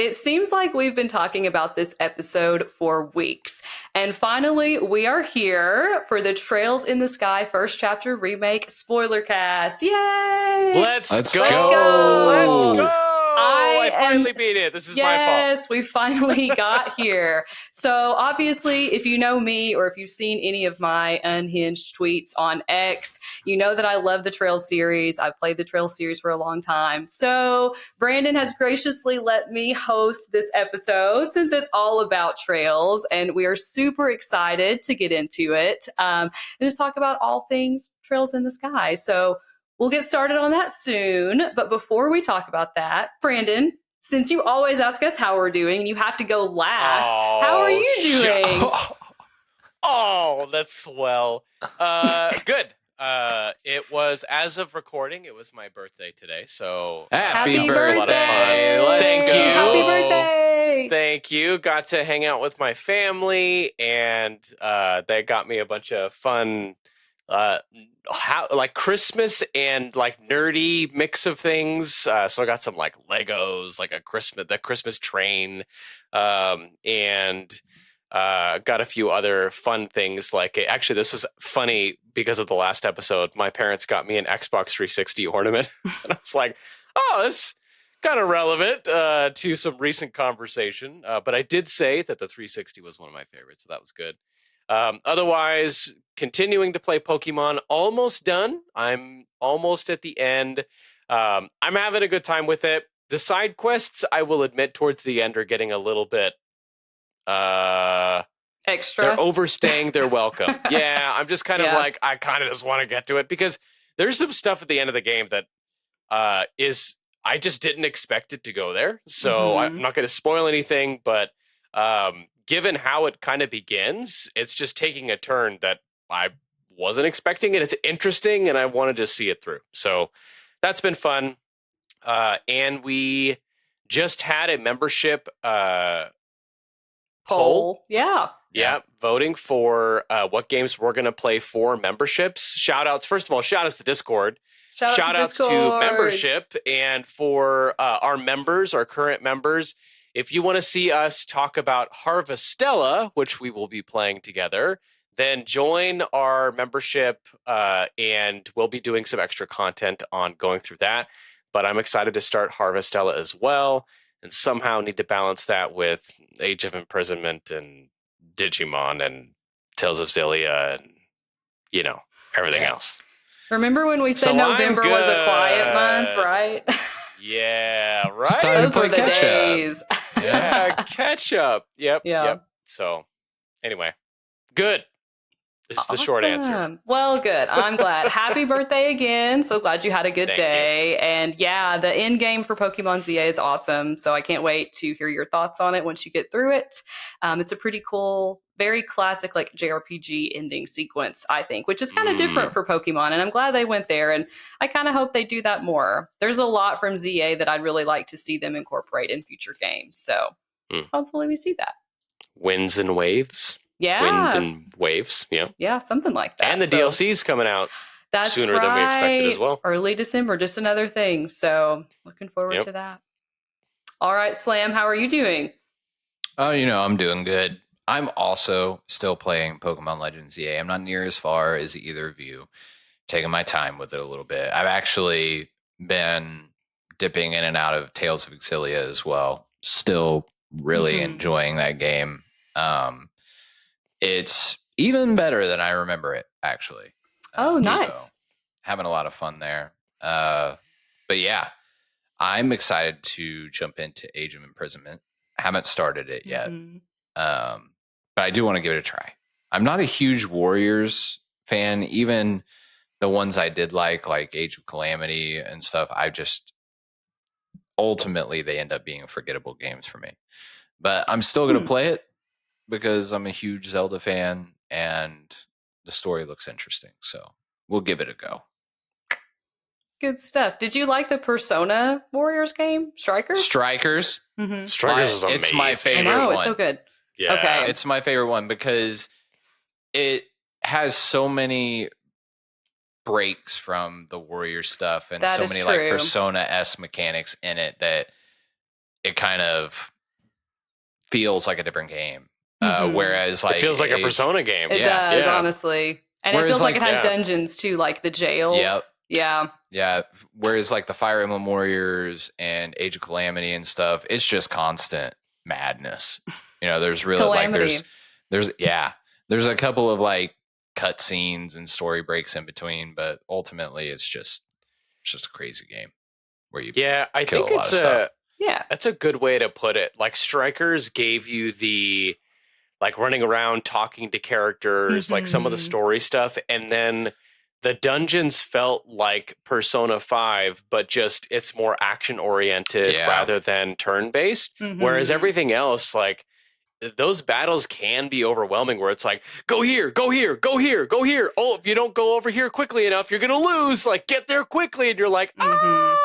It seems like we've been talking about this episode for weeks. And finally, we are here for the Trails in the Sky First Chapter Remake Spoilercast. Yay! Let's go! Let's go! I finally beat it. This is my fault. Yes, we finally got here. So obviously, if you know me or if you've seen any of my unhinged tweets on X, you know that I love the Trails series. I've played the Trails series for a long time. So Brandon has graciously let me host this episode since it's all about Trails, and we are super excited to get into it and just talk about all things Trails in the Sky. So we'll get started on that soon. But before we talk about that, Brandon, since you always ask us how we're doing and you have to go last, how are you doing? Oh, that's swell. Good. It was, as of recording, it was my birthday today. So happy birthday. It was a lot of fun. Thank you. Happy birthday. Thank you. Got to hang out with my family, and they got me a bunch of fun like Christmas and like nerdy mix of things. So I got some like Legos, like the Christmas train, and got a few other fun things. Like, actually, this was funny because of the last episode. My parents got me an Xbox 360 ornament, and I was like, "Oh, that's kind of relevant to some recent conversation." But I did say that the 360 was one of my favorites, so that was good. Otherwise, continuing to play Pokemon, almost done. I'm almost at the end. I'm having a good time with it. The side quests, I will admit, towards the end are getting a little bit extra. They're overstaying their welcome. Yeah, I'm just kind of like, I kind of just want to get to it because there's some stuff at the end of the game that I just didn't expect it to go there. So I'm not going to spoil anything, but given how it kind of begins, it's just taking a turn that I wasn't expecting, and it's interesting, and I want to just see it through. So that's been fun. And we just had a membership poll. Yeah, voting for what games we're going to play for memberships. Shout outs. First of all, shout outs to Discord. Shout outs to membership, and for our members, our current members. If you want to see us talk about Harvestella, which we will be playing together, then join our membership, and we'll be doing some extra content on going through that. But I'm excited to start Harvestella as well, and somehow need to balance that with Age of Imprisonment and Digimon and Tales of Xillia and, everything else. Remember when we said November was a quiet month, right? Yeah, right? Those were the days. Yeah, catch up. Yep. So, anyway, good. This is the short answer. Well, good. I'm glad. Happy birthday again. So glad you had a good day. And yeah, the end game for Pokemon ZA is awesome. So I can't wait to hear your thoughts on it once you get through it. It's a pretty cool, very classic like JRPG ending sequence, I think, which is kind of different for Pokemon. And I'm glad they went there. And I kind of hope they do that more. There's a lot from ZA that I'd really like to see them incorporate in future games. So hopefully we see that. Winds and waves. Yeah. Wind and waves. Yeah. Yeah, something like that. And the DLC's coming out sooner than we expected as well. Early December, just another thing. So looking forward to that. All right, Slam, how are you doing? Oh, I'm doing good. I'm also still playing Pokemon Legends ZA. I'm not near as far as either of you. Taking my time with it a little bit. I've actually been dipping in and out of Tales of Xillia as well. Still really enjoying that game. It's even better than I remember it, actually. Oh, nice. So having a lot of fun there. But yeah, I'm excited to jump into Age of Imprisonment. I haven't started it yet. But I do want to give it a try. I'm not a huge Warriors fan. Even the ones I did like Age of Calamity and stuff, ultimately they end up being forgettable games for me. But I'm still going to play it because I'm a huge Zelda fan and the story looks interesting. So we'll give it a go. Good stuff. Did you like the Persona Warriors game? Strikers? Strikers is amazing. It's my favorite one. I know, it's so good. Yeah. Okay. It's my favorite one because it has so many breaks from the Warrior stuff and so many like Persona-esque mechanics in it that it kind of feels like a different game. Mhm. Whereas like it feels like a Persona game. It Yeah. does, Yeah. honestly. And it Whereas, feels like like- it has Yeah. dungeons too, like the jails. Yep. Yeah. Yeah. Whereas like the Fire Emblem Warriors and Age of Calamity and stuff, it's just constant madness. There's really Calamity. like there's a couple of like cut scenes and story breaks in between, but ultimately it's just a crazy game where you Yeah, I kill think a lot of stuff. Yeah. that's a good way to put it. Like Strikers gave you the like running around talking to characters, like some of the Mhm. story stuff, and then the dungeons felt like Persona 5, but just it's more action oriented Yeah. rather than turn based. Whereas Mhm. everything else, like those battles can be overwhelming where it's like, go here, go here, go here, go here. Oh, if you don't go over here quickly enough, you're gonna lose. Like, get there quickly, and you're like, Mhm. ah.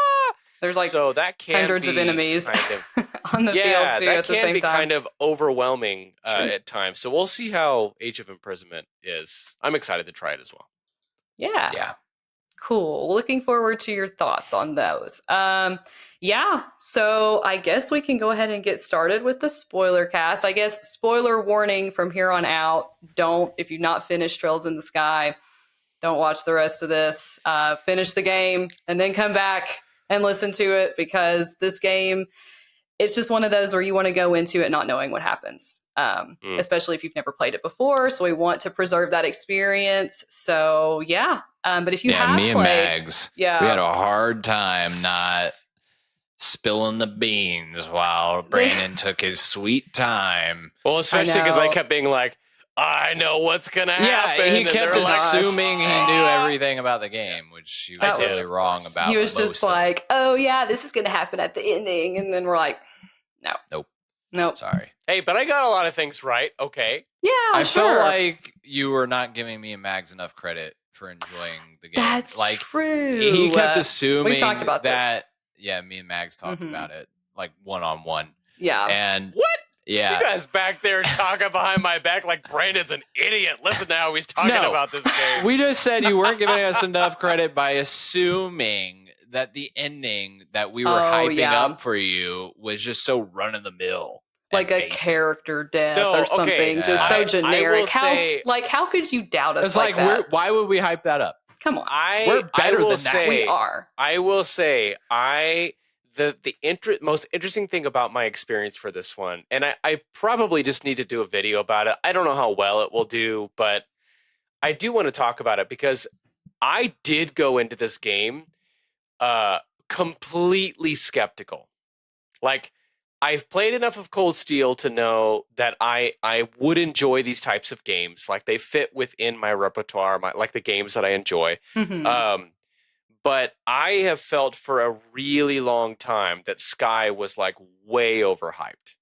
There's like So that can hundreds of be enemies kind of on the field yeah, too that at the can same be time. kind of overwhelming Sure. at times. So we'll see how Age of Imprisonment is. I'm excited to try it as well. Yeah. Yeah. Cool. Looking forward to your thoughts on those. Yeah. So I guess we can go ahead and get started with the spoiler cast. I guess spoiler warning from here on out. If you've not finished Trails in the Sky, don't watch the rest of this. Finish the game and then come back and listen to it, because this game, it's just one of those where you want to go into it not knowing what happens, especially if you've never played it before. So we want to preserve that experience. So yeah. But if you have me and played, Mags, yeah, we had a hard time not spilling the beans while Brandon took his sweet time. Well, especially because I know. kept being like, I know what's gonna Yeah, happen. he and kept they're like, assuming he knew everything about the game, which he was I did, really of wrong course. about. he was most just of it. like, oh yeah, this is going to happen at the ending. And then we're like, nope. Sorry. Hey, but I got a lot of things right. Okay. Yeah, I sure. felt like you were not giving me and Mags enough credit for enjoying the game. That's like true. he kept assuming we talked about that. Yeah, me and Mags talked Mhm. about it like one-on-one. Yeah. And What? yeah, You guys back there talking behind my back like Brandon's an idiot. Listen to how he's talking No. about this game. we just said you weren't giving us enough credit by assuming that the ending that we were hyping yeah. up for you was just so run-of-the-mill. like and a basic. character death No, or okay. something, just I so will generic. say- How could you doubt us It's like that? why would we hype that up? Come on. We're better will than that. say, We are. I will say, the most interesting thing about my experience for this one, and I probably just need to do a video about it. I don't know how well it will do, but I do want to talk about it because I did go into this game completely skeptical. Like, I've played enough of Cold Steel to know that I would enjoy these types of games. Like, they fit within my repertoire, like the games that I enjoy. Mhm. But I have felt for a really long time that Sky was like way overhyped.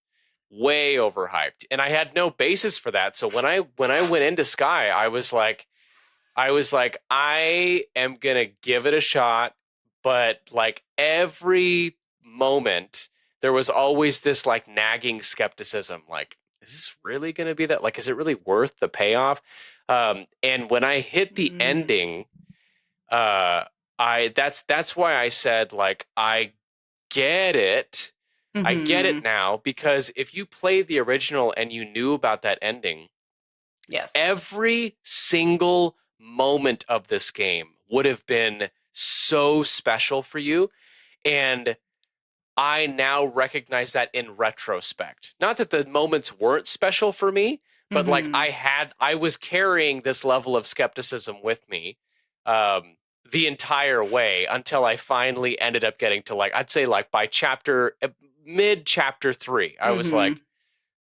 And I had no basis for that. So when I went into Sky, I was like, I am gonna give it a shot. But like every moment, there was always this like nagging skepticism. Like, is this really gonna be that? Like, is it really worth the payoff? And when I hit the ending, that's why I said, like, I get it. I get it Mhm. now, because if you played the original and you knew about that ending, Yes. every single moment of this game would have been so special for you. And I now recognize that in retrospect. Not that the moments weren't special for me, but like Mhm. I was carrying this level of skepticism with me the entire way until I finally ended up getting to, like, I'd say like by mid chapter 3, I was like,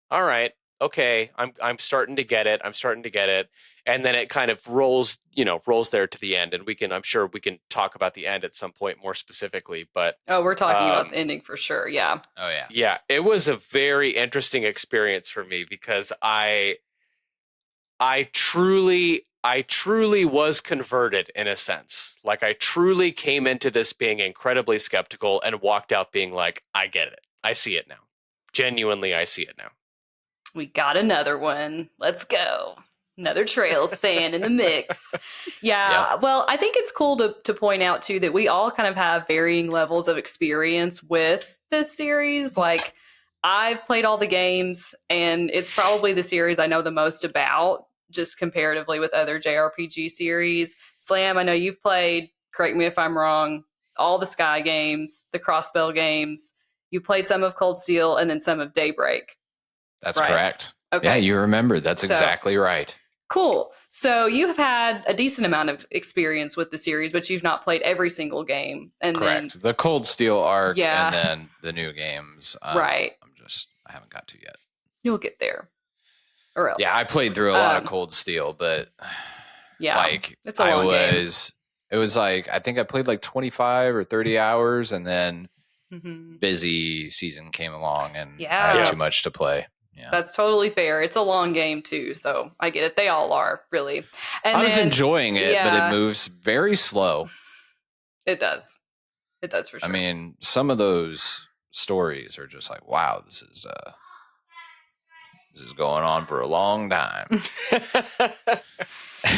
all right, okay, I'm starting to get it. I'm starting to get it. And then it kind of rolls there to the end. And I'm sure we can talk about the end at some point more specifically. But Oh, we're talking about the ending for sure. Yeah. Oh yeah. yeah, it was a very interesting experience for me because I truly was converted in a sense. Like, I truly came into this being incredibly skeptical and walked out being like, I get it. I see it now. Genuinely, I see it now. We got another one. Let's go. Another Trails fan in the mix. Yeah. Yep. Well, I think it's cool to point out too that we all kind of have varying levels of experience with this series. Like I've played all the games and it's probably the series I know the most about just comparatively with other JRPG series. Slam, I know you've played, correct me if I'm wrong, all the Sky games, the Crossbell games. You played some of Cold Steel and then some of Daybreak. That's right? correct. Okay. Yeah, you remember. That's exactly right. Cool. So you have had a decent amount of experience with the series, but you've not played every single game. And Correct. then The Cold Steel arc Yeah. and then the new games. Right. I haven't got to yet. You'll get there. Or else. Yeah, I played through a lot of Cold Steel, but yeah, like it's a long game. It was like I think I played like 25 or 30 hours and then Mhm. busy season came along and Yeah. I had Yeah. too much to play. Yeah. That's totally fair. It's a long game too, so I get it. They all are, really. And I was then enjoying it, but yeah. it moves very slow. It does. It does for sure. I mean, some of those stories are just like, wow, this is going on for a long time.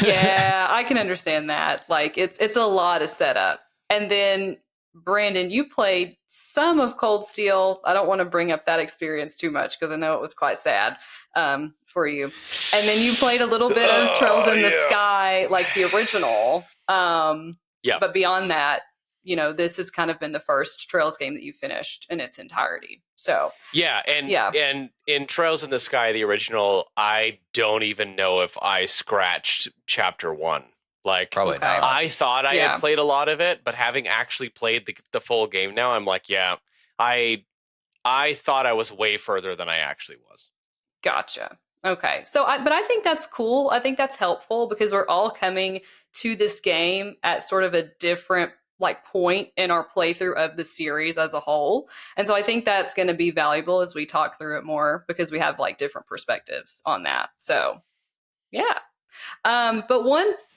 Yeah, I can understand that. Like it's a lot of setup. And then Brandon, you played some of Cold Steel. I don't want to bring up that experience too much because I know it was quite sad for you. And then you played a little bit of Trails in the Sky, like the original. Yeah. But beyond that, this has kind of been the first Trails game that you finished in its entirety. So and in Trails in the Sky, the original, I don't even know if I scratched chapter 1. Like, Probably not. I thought I had played a lot of it, but having actually played the full game now, I'm like, yeah, I thought I was way further than I actually was. Gotcha. Okay. But I think that's cool. I think that's helpful because we're all coming to this game at sort of a different point in our playthrough of the series as a whole. And so I think that's going to be valuable as we talk through it more because we have different perspectives on that. So yeah. But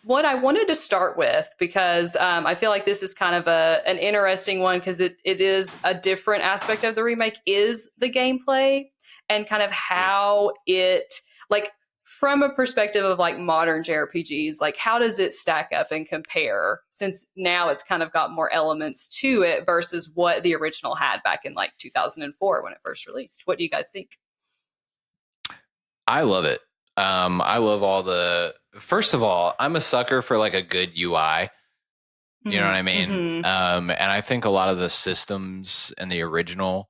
what I wanted to start with, because I feel like this is kind of an interesting one because it is a different aspect of the remake, is the gameplay and kind of how it, from a perspective of modern JRPGs, how does it stack up and compare since now it's kind of got more elements to it versus what the original had back in 2004 when it first released. What do you guys think? I love it. I love first of all, I'm a sucker for a good UI. You know what I mean? Mm-hmm. And I think a lot of the systems in the original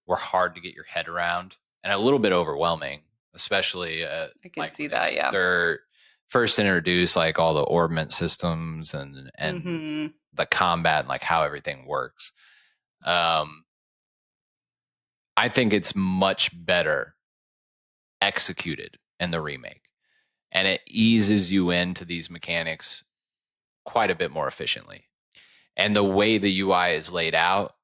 were hard to get your head around and a little bit overwhelming, especially I can see that. Yeah. They're first introduced all the orbment systems and Mm-hmm. the combat and how everything works. I think it's much better executed in the remake, and it eases you into these mechanics quite a bit more efficiently. And the way the UI is laid out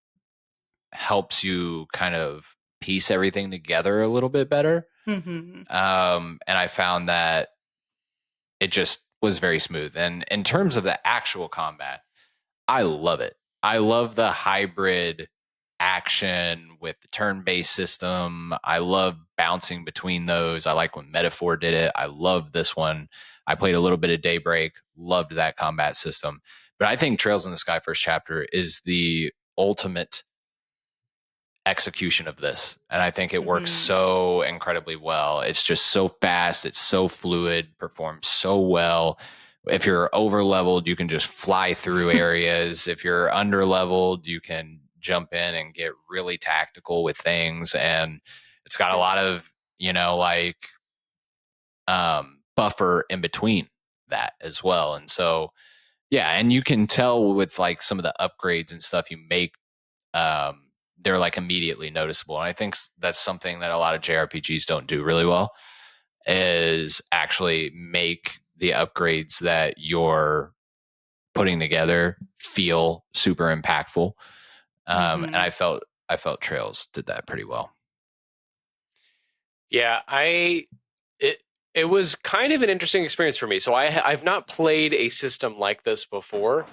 helps you kind of piece everything together a little bit better. Mm-hmm. And I found that it just was very smooth. And in terms of the actual combat, I love it. I love the hybrid action with the turn-based system. I love bouncing between those. I like when Metaphor did it. I love this one. I played a little bit of Daybreak, loved that combat system. But I think Trails in the Sky First Chapter is the ultimate execution of this. And I think it works so incredibly well. It's just so fast. It's so fluid, performs so well. If you're over leveled, you can just fly through areas. If you're under leveled, you can jump in and get really tactical with things. And it's got a lot of, buffer in between that as well. And so, yeah. And you can tell with some of the upgrades and stuff you make, they're immediately noticeable. And I think that's something that a lot of JRPGs don't do really well, is actually make the upgrades that you're putting together feel super impactful. And I felt Trails did that pretty well. Yeah, it was kind of an interesting experience for me. So I've not played a system like this before.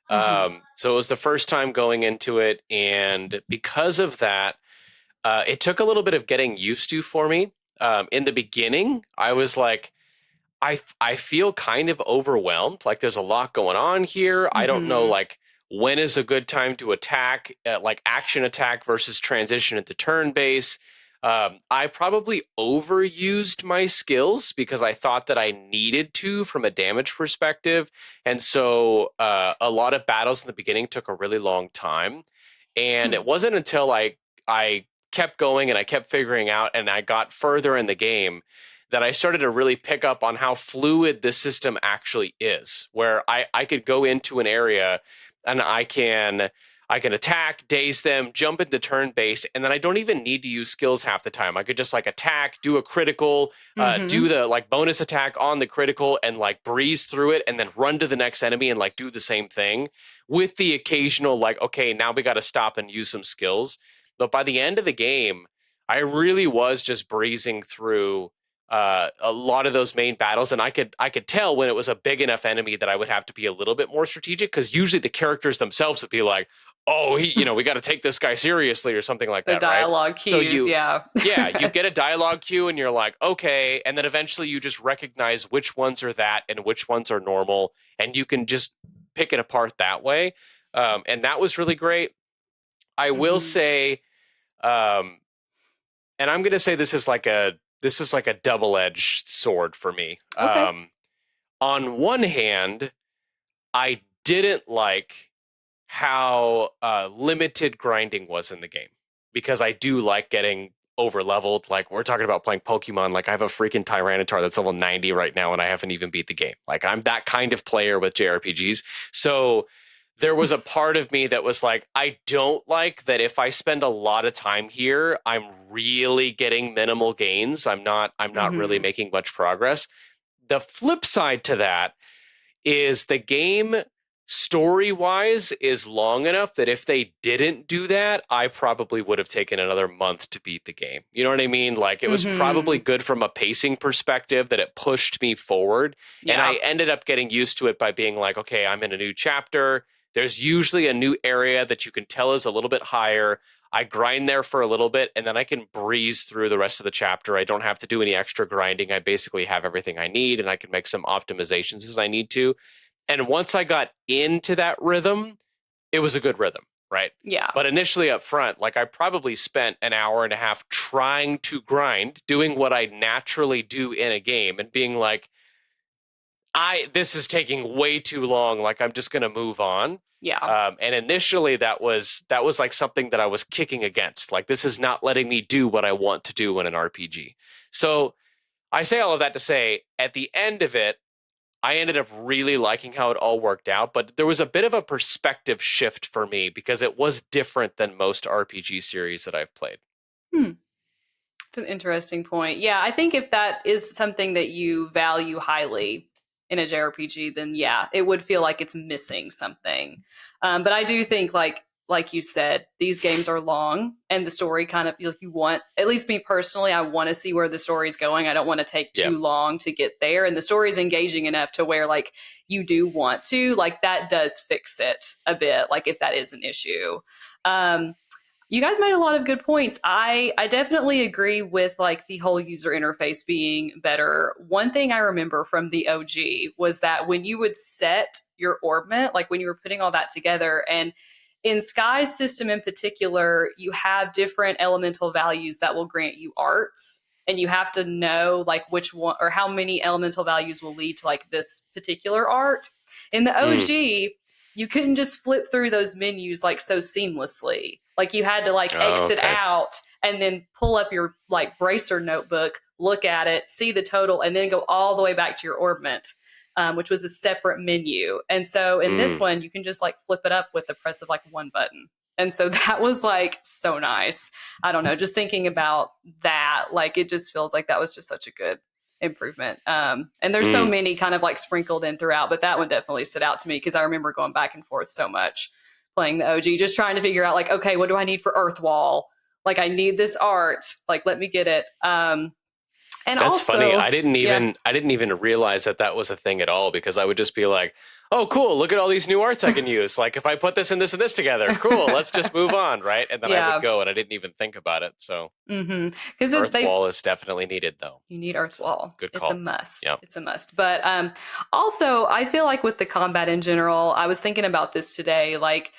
So it was the first time going into it, and because of that, it took a little bit of getting used to for me. In the beginning, I was like, I feel kind of overwhelmed. Like there's a lot going on here. I don't know, Mhm. like when is a good time to attack, like action attack versus transition into turn base. I probably overused my skills because I thought that I needed to from a damage perspective. And so a lot of battles in the beginning took a really long time. And Hmm. it wasn't until I kept going and I kept figuring out and I got further in the game that I started to really pick up on how fluid this system actually is, where I could go into an area and I can attack, daze them, jump into turn base, and then I don't even need to use skills half the time. I could just like attack, do a critical, do Mhm. the like bonus attack on the critical and like breeze through it and then run to the next enemy and like do the same thing with the occasional like, okay, now we got to stop and use some skills. But by the end of the game, I really was just breezing through a lot of those main battles, and I could tell when it was a big enough enemy that I would have to be a little bit more strategic because usually the characters themselves would be like, "Oh, we got to take this guy seriously" or something like The that, right? dialogue So cues, yeah. you get a dialogue cue, and you're like, okay, and then eventually you just recognize which ones are that and which ones are normal, and you can just pick it apart that way, and that was really great. I will Mhm. say. Um, and I'm going to say this is like a double-edged sword for me. Okay. On one hand, I didn't like how limited grinding was in the game because I do like getting over leveled. Like we're talking about playing Pokemon. Like I have a freaking Tyranitar that's level 90 right now, and I haven't even beat the game. Like I'm that kind of player with JRPGs. So there was a part of me that was like, I don't like that if I spend a lot of time here, I'm really getting minimal gains. I'm not really Mhm. making much progress. The flip side to that is the game story wise is long enough that if they didn't do that, I probably would have taken another month to beat the game. You know what I mean? Like it was probably Mhm. good from a pacing perspective that it pushed me forward. And I Yeah. ended up getting used to it by being like, okay, I'm in a new chapter. There's usually a new area that you can tell is a little bit higher. I grind there for a little bit and then I can breeze through the rest of the chapter. I don't have to do any extra grinding. I basically have everything I need and I can make some optimizations as I need to. And once I got into that rhythm, it was a good rhythm, right? Yeah. But initially up front, like I probably spent an hour and a half trying to grind, doing what I naturally do in a game and being like, this is taking way too long. Like I'm just going to move on. Yeah. And initially that was like something that I was kicking against. Like this is not letting me do what I want to do in an RPG. So I say all of that to say at the end of it, I ended up really liking how it all worked out, but there was a bit of a perspective shift for me because it was different than most RPG series that I've played. Hmm. It's an interesting point. Yeah, I think if that is something that you value highly in a JRPG, then yeah, it would feel like it's missing something. But I do think, like you said, these games are long, and the story kind of you want. At least me personally, I want to see where the story's going. I don't want to take Yeah. too long to get there, and the story's engaging enough to where like you do want to. Like that does fix it a bit. Like if that is an issue. Um, you guys made a lot of good points. I definitely agree with like the whole user interface being better. One thing I remember from the OG was that when you would set your orbment, like when you were putting all that together, and in Sky's system in particular, you have different elemental values that will grant you arts. And you have to know like which one or how many elemental values will lead to like this particular art. In the Mm. OG, you couldn't just flip through those menus like so seamlessly. Like you had to like Oh, exit okay. out and then pull up your like bracer notebook, look at it, see the total, and then go all the way back to your orbment, which was a separate menu. And so in this Mm. one, you can just like flip it up with the press of like one button. And so that was like so nice. I don't know, just thinking about that, like it just feels like that was just such a good improvement. And there's so Mm. many kind of like sprinkled in throughout, but that one definitely stood out to me because I remember going back and forth so much playing the OG, just trying to figure out like, okay, what do I need for Earthwall? Like I need this art, like let me get it. And That's funny. also, I didn't yeah. even realize that was a thing at all, because I would just be like, "Oh, cool! Look at all these new arts I can use. Like if I put this and this and this together, cool. Let's just move on, right?" And then I would Yeah. go, and I didn't even think about it. So Because Earth Wall is definitely needed, though. you need Earth So, Wall. good It's a call. must. Yep. It's a must. But also, I feel like with the combat in general, I was thinking about this today. Like,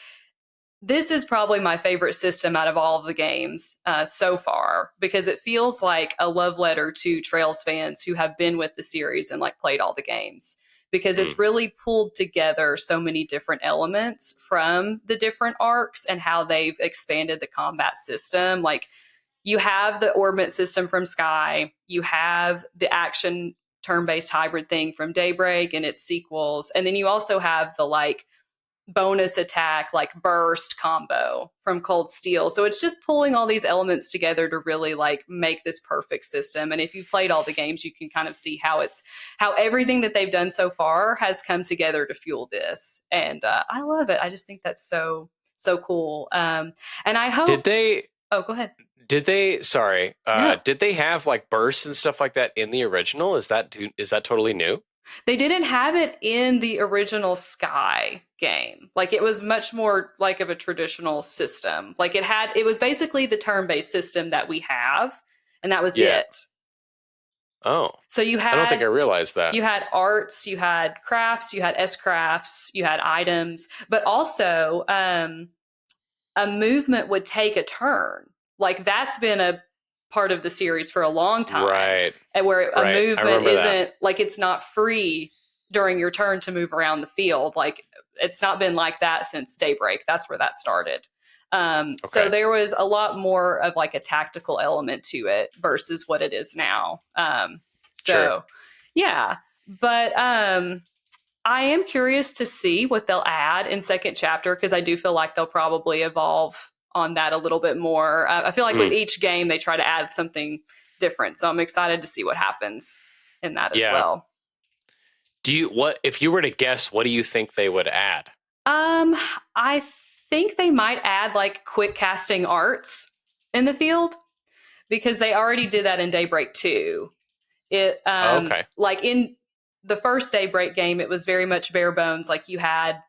this is probably my favorite system out of all of the games so far, because it feels like a love letter to Trails fans who have been with the series and like played all the games, because it's really pulled together so many different elements from the different arcs and how they've expanded the combat system. Like, you have the orbit system from Sky, you have the action turn-based hybrid thing from Daybreak and its sequels, and then you also have the like bonus attack like burst combo from Cold Steel. So it's just pulling all these elements together to really like make this perfect system. And if you've played all the games, you can kind of see how everything that they've done so far has come together to fuel this. And I love it. I just think that's so cool. And I hope. Did they? Oh, go ahead. Did they? Sorry. No. Did they have like bursts and stuff like that in the original? Is that totally new? They didn't have it in the original Sky game. Like, it was much more like of a traditional system. Like, it was basically the turn-based system that we have, and that was it. Oh. So I don't think I realized that. You had arts, you had crafts, you had S crafts, you had items, but also a movement would take a turn. Like, that's been a part of the series for a long time. Right. And where a Right. movement isn't like, it's not free during your turn to move around the field. Like, it's not been like that since Daybreak. That's where that started. So there was a lot more of like a tactical element to it versus what it is now. Sure. Yeah. But I am curious to see what they'll add in second chapter, because I do feel like they'll probably evolve on that a little bit more. I feel like with each game, they try to add something different. So I'm excited to see what happens in that as well. If you were to guess, what do you think they would add? I think they might add like quick casting arts in the field, because they already did that in Daybreak 2. Like in the first Daybreak game, it was very much bare bones. Like, you had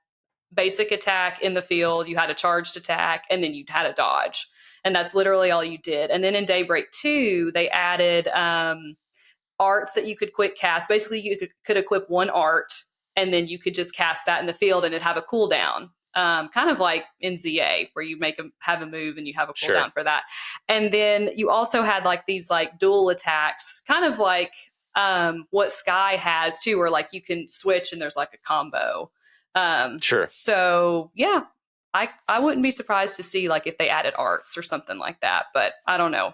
basic attack in the field, you had a charged attack, and then you had a dodge. And that's literally all you did. And then in Daybreak 2, they added arts that you could quick cast. Basically, you could equip one art, and then you could just cast that in the field, and it'd have a cooldown. Kind of like in ZA, where you have a move and you have a cooldown for that. And then you also had like these like dual attacks, kind of like what Sky has too, where like you can switch and there's like a combo. So yeah, I wouldn't be surprised to see like if they added arts or something like that, but I don't know.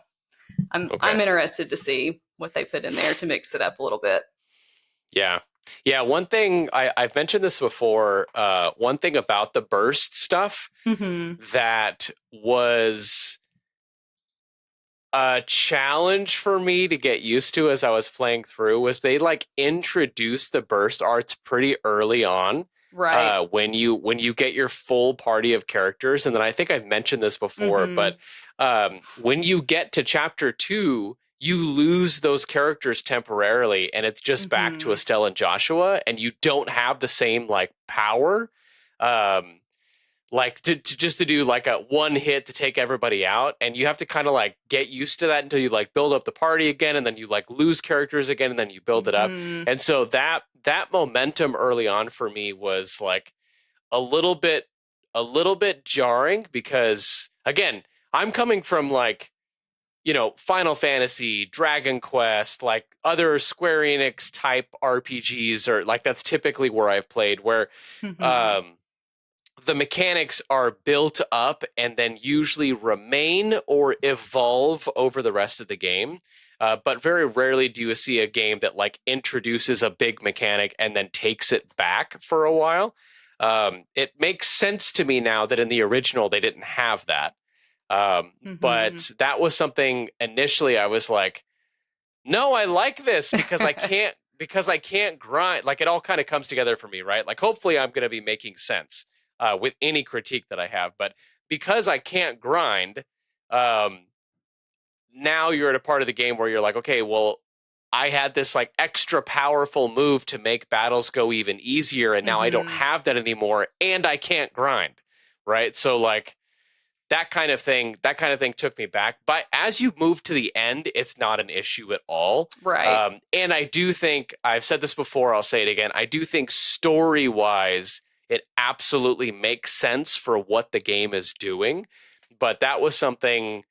I'm interested to see what they put in there to mix it up a little bit. Yeah. One thing I've mentioned this before. One thing about the burst stuff that was a challenge for me to get used to as I was playing through was they like introduced the burst arts pretty early on. Right. When you get your full party of characters. And then I think I've mentioned this before, but when you get to chapter 2, you lose those characters temporarily, and it's just back to Estelle and Joshua, and you don't have the same like power. Like to do like a one hit to take everybody out, and you have to kind of like get used to that until you like build up the party again, and then you like lose characters again, and then you build it up. And so that momentum early on for me was like a little bit jarring, because again, I'm coming from like, you know, Final Fantasy, Dragon Quest, like other Square Enix type RPGs, or like that's typically where I've played, where the mechanics are built up and then usually remain or evolve over the rest of the game. But very rarely do you see a game that like introduces a big mechanic and then takes it back for a while. It makes sense to me now that in the original they didn't have that. But that was something initially I was like, no, I like this because I can't grind. Like, it all kind of comes together for me, right? Like, hopefully I'm going to be making sense with any critique that I have, but because I can't grind, now you're at a part of the game where you're like, okay, well, I had this like extra powerful move to make battles go even easier, and now I don't have that anymore, and I can't grind, right? So like that kind of thing took me back. But as you move to the end, it's not an issue at all. Right. And I do think, I've said this before, I'll say it again, I do think story-wise, it absolutely makes sense for what the game is doing. But that was something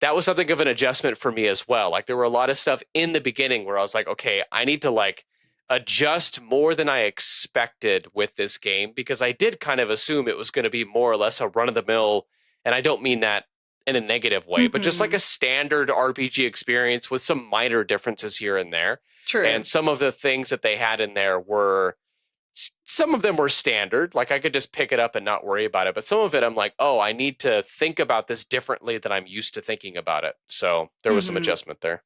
of an adjustment for me as well. Like there were a lot of stuff in the beginning where I was like, okay, I need to like adjust more than I expected with this game, because I did kind of assume it was going to be more or less a run-of-the-mill, and I don't mean that in a negative way, but just like a standard RPG experience with some minor differences here and there. True. And some of the things that they had in there were, some of them were standard, like I could just pick it up and not worry about it. But some of it, I'm like, oh, I need to think about this differently than I'm used to thinking about it. So there was some adjustment there.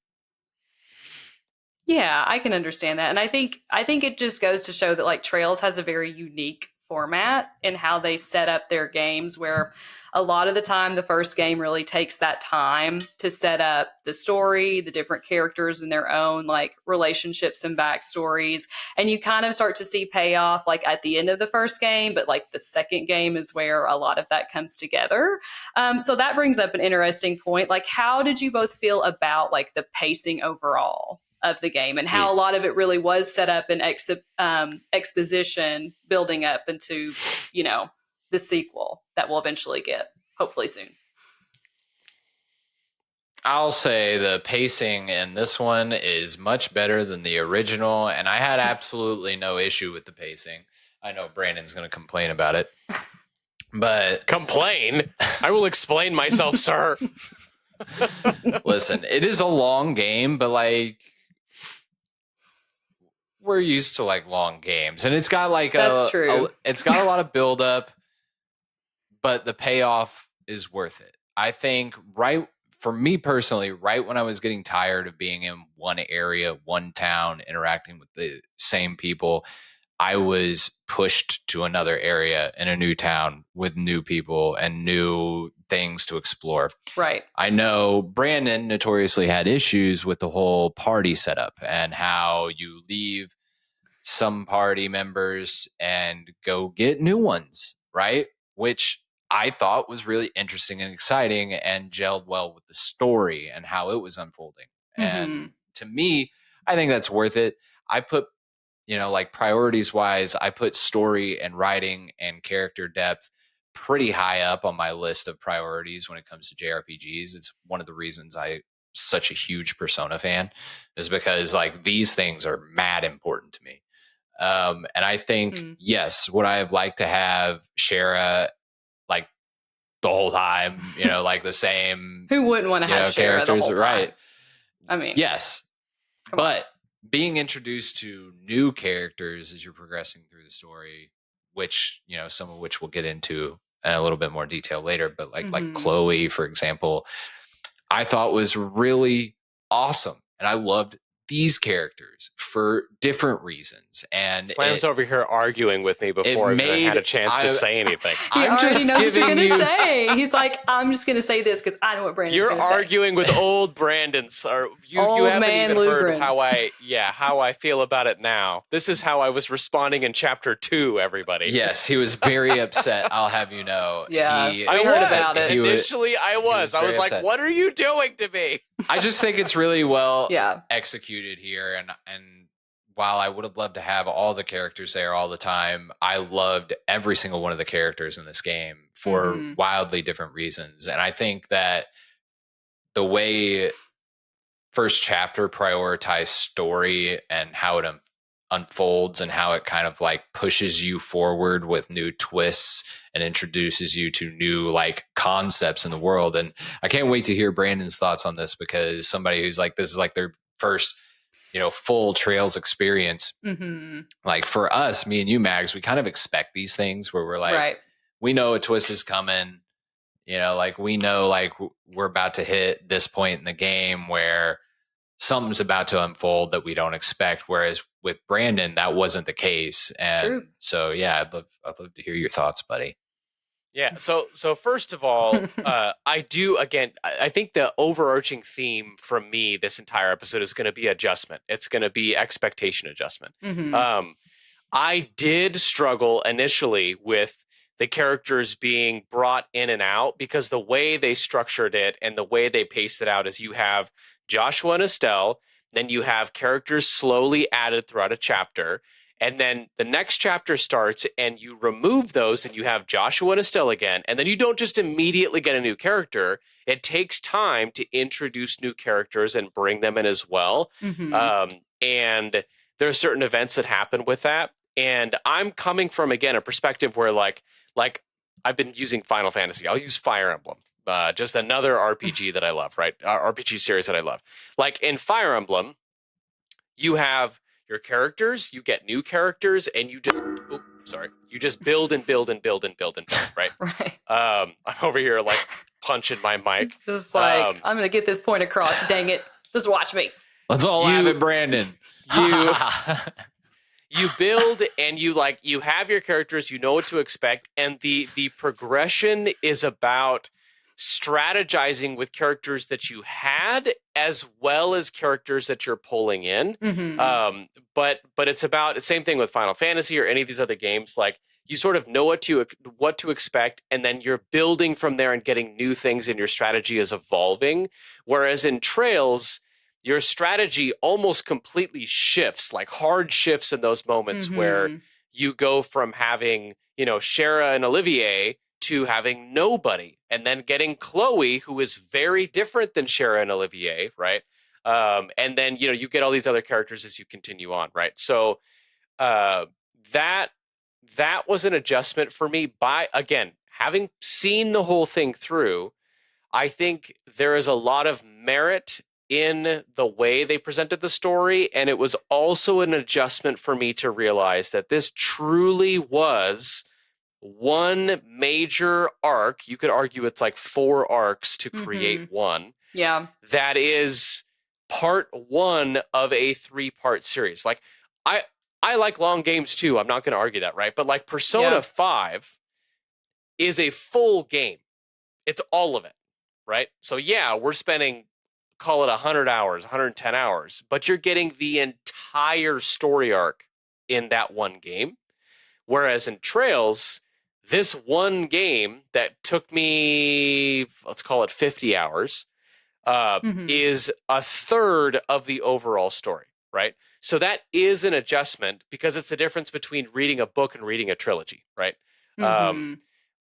Yeah, I can understand that. And I think it just goes to show that like Trails has a very unique format in how they set up their games, where a lot of the time the first game really takes that time to set up the story, the different characters and their own like relationships and backstories. And you kind of start to see payoff like at the end of the first game, but like the second game is where a lot of that comes together. So that brings up an interesting point. Like, how did you both feel about like the pacing overall of the game, and how a lot of it really was set up in exposition building up into, you know, the sequel that we'll eventually get, hopefully soon? I'll say the pacing in this one is much better than the original, and I had absolutely no issue with the pacing. I know Brandon's going to complain about it, but... Complain? I will explain myself, sir. Listen, it is a long game, but like... we're used to like long games, and it's got like it's got a lot of build up, but the payoff is worth it. I think for me personally, right when I was getting tired of being in one area, one town, interacting with the same people, I was pushed to another area in a new town with new people and new things to explore. Right. I know Brandon notoriously had issues with the whole party setup and how you leave some party members and go get new ones, right? Which I thought was really interesting and exciting and gelled well with the story and how it was unfolding. And to me, I think that's worth it. I put, you know, like priorities wise, I put story and writing and character depth pretty high up on my list of priorities when it comes to JRPGs. It's one of the reasons I'm such a huge Persona fan, is because like these things are mad important to me. And I think, yes, would I have liked to have Shara like the whole time, you know, like the same. Who wouldn't want to have Shara characters, the whole time? Right. I mean, yes, but being introduced to new characters as you're progressing through the story, which, you know, some of which we'll get into in a little bit more detail later, but like Chloe, for example, I thought was really awesome. And I loved these characters for different reasons. And Slam's over here arguing with me before I even had a chance to say anything. He already knows what you're going to say. He's like, I'm just going to say this because I know what Brandon's going to say. You're arguing with old Brandon. You haven't even heard how I feel about it now. This is how I was responding in chapter 2, everybody. Yes, he was very upset, I'll have you know. Yeah, I heard about it. Initially, I was like, what are you doing to me? I just think it's really well executed here, and while I would have loved to have all the characters there all the time, I loved every single one of the characters in this game for wildly different reasons. And I think that the way first chapter prioritized story and how it unfolds and how it kind of like pushes you forward with new twists and introduces you to new like concepts in the world. And I can't wait to hear Brandon's thoughts on this, because somebody who's like, this is like their first, you know, full Trails experience. Like for us, me and you, Mags, we kind of expect these things where we're like, we know a twist is coming, you know, like we know like we're about to hit this point in the game where something's about to unfold that we don't expect. Whereas with Brandon, that wasn't the case. And so, yeah, I'd love to hear your thoughts, buddy. Yeah. So first of all, I do again. I think the overarching theme from me this entire episode is going to be adjustment. It's going to be expectation adjustment. Mm-hmm. I did struggle initially with the characters being brought in and out because the way they structured it and the way they paced it out is you have Joshua and Estelle, then you have characters slowly added throughout a chapter. And then the next chapter starts and you remove those and you have Joshua and Estelle again. And then you don't just immediately get a new character. It takes time to introduce new characters and bring them in as well. Mm-hmm. And there are certain events that happen with that. And I'm coming from, again, a perspective where like I've been using Final Fantasy. I'll use Fire Emblem. Just another RPG that I love, right? RPG series that I love. Like in Fire Emblem, you have your characters, you get new characters, and you just build and build and build and build and build, right? Right. I'm over here like punching my mic. It's just like, I'm going to get this point across. Dang it. Just watch me. Let's all have it, Brandon. You build and you have your characters, you know what to expect, and the progression is about strategizing with characters that you had as well as characters that you're pulling in. Mm-hmm. But it's about the same thing with Final Fantasy or any of these other games. Like you sort of know what to expect, and then you're building from there and getting new things, and your strategy is evolving. Whereas in Trails, your strategy almost completely shifts, like hard shifts in those moments where you go from having, Shara and Olivier to having nobody, and then getting Chloe, who is very different than Shara and Olivier, right? And then, you get all these other characters as you continue on, right? So that was an adjustment for me by, again, having seen the whole thing through. I think there is a lot of merit in the way they presented the story, and it was also an adjustment for me to realize that this truly was one major arc. You could argue it's like 4 arcs to create one. Yeah. That is part 1 of a 3-part series. Like I like long games too. I'm not going to argue that, right? But like Persona 5 is a full game. It's all of it, right? So yeah, we're spending, call it 100 hours, 110 hours, but you're getting the entire story arc in that one game. Whereas in Trails, this one game that took me, let's call it 50 hours, is a third of the overall story, right? So that is an adjustment because it's the difference between reading a book and reading a trilogy, right?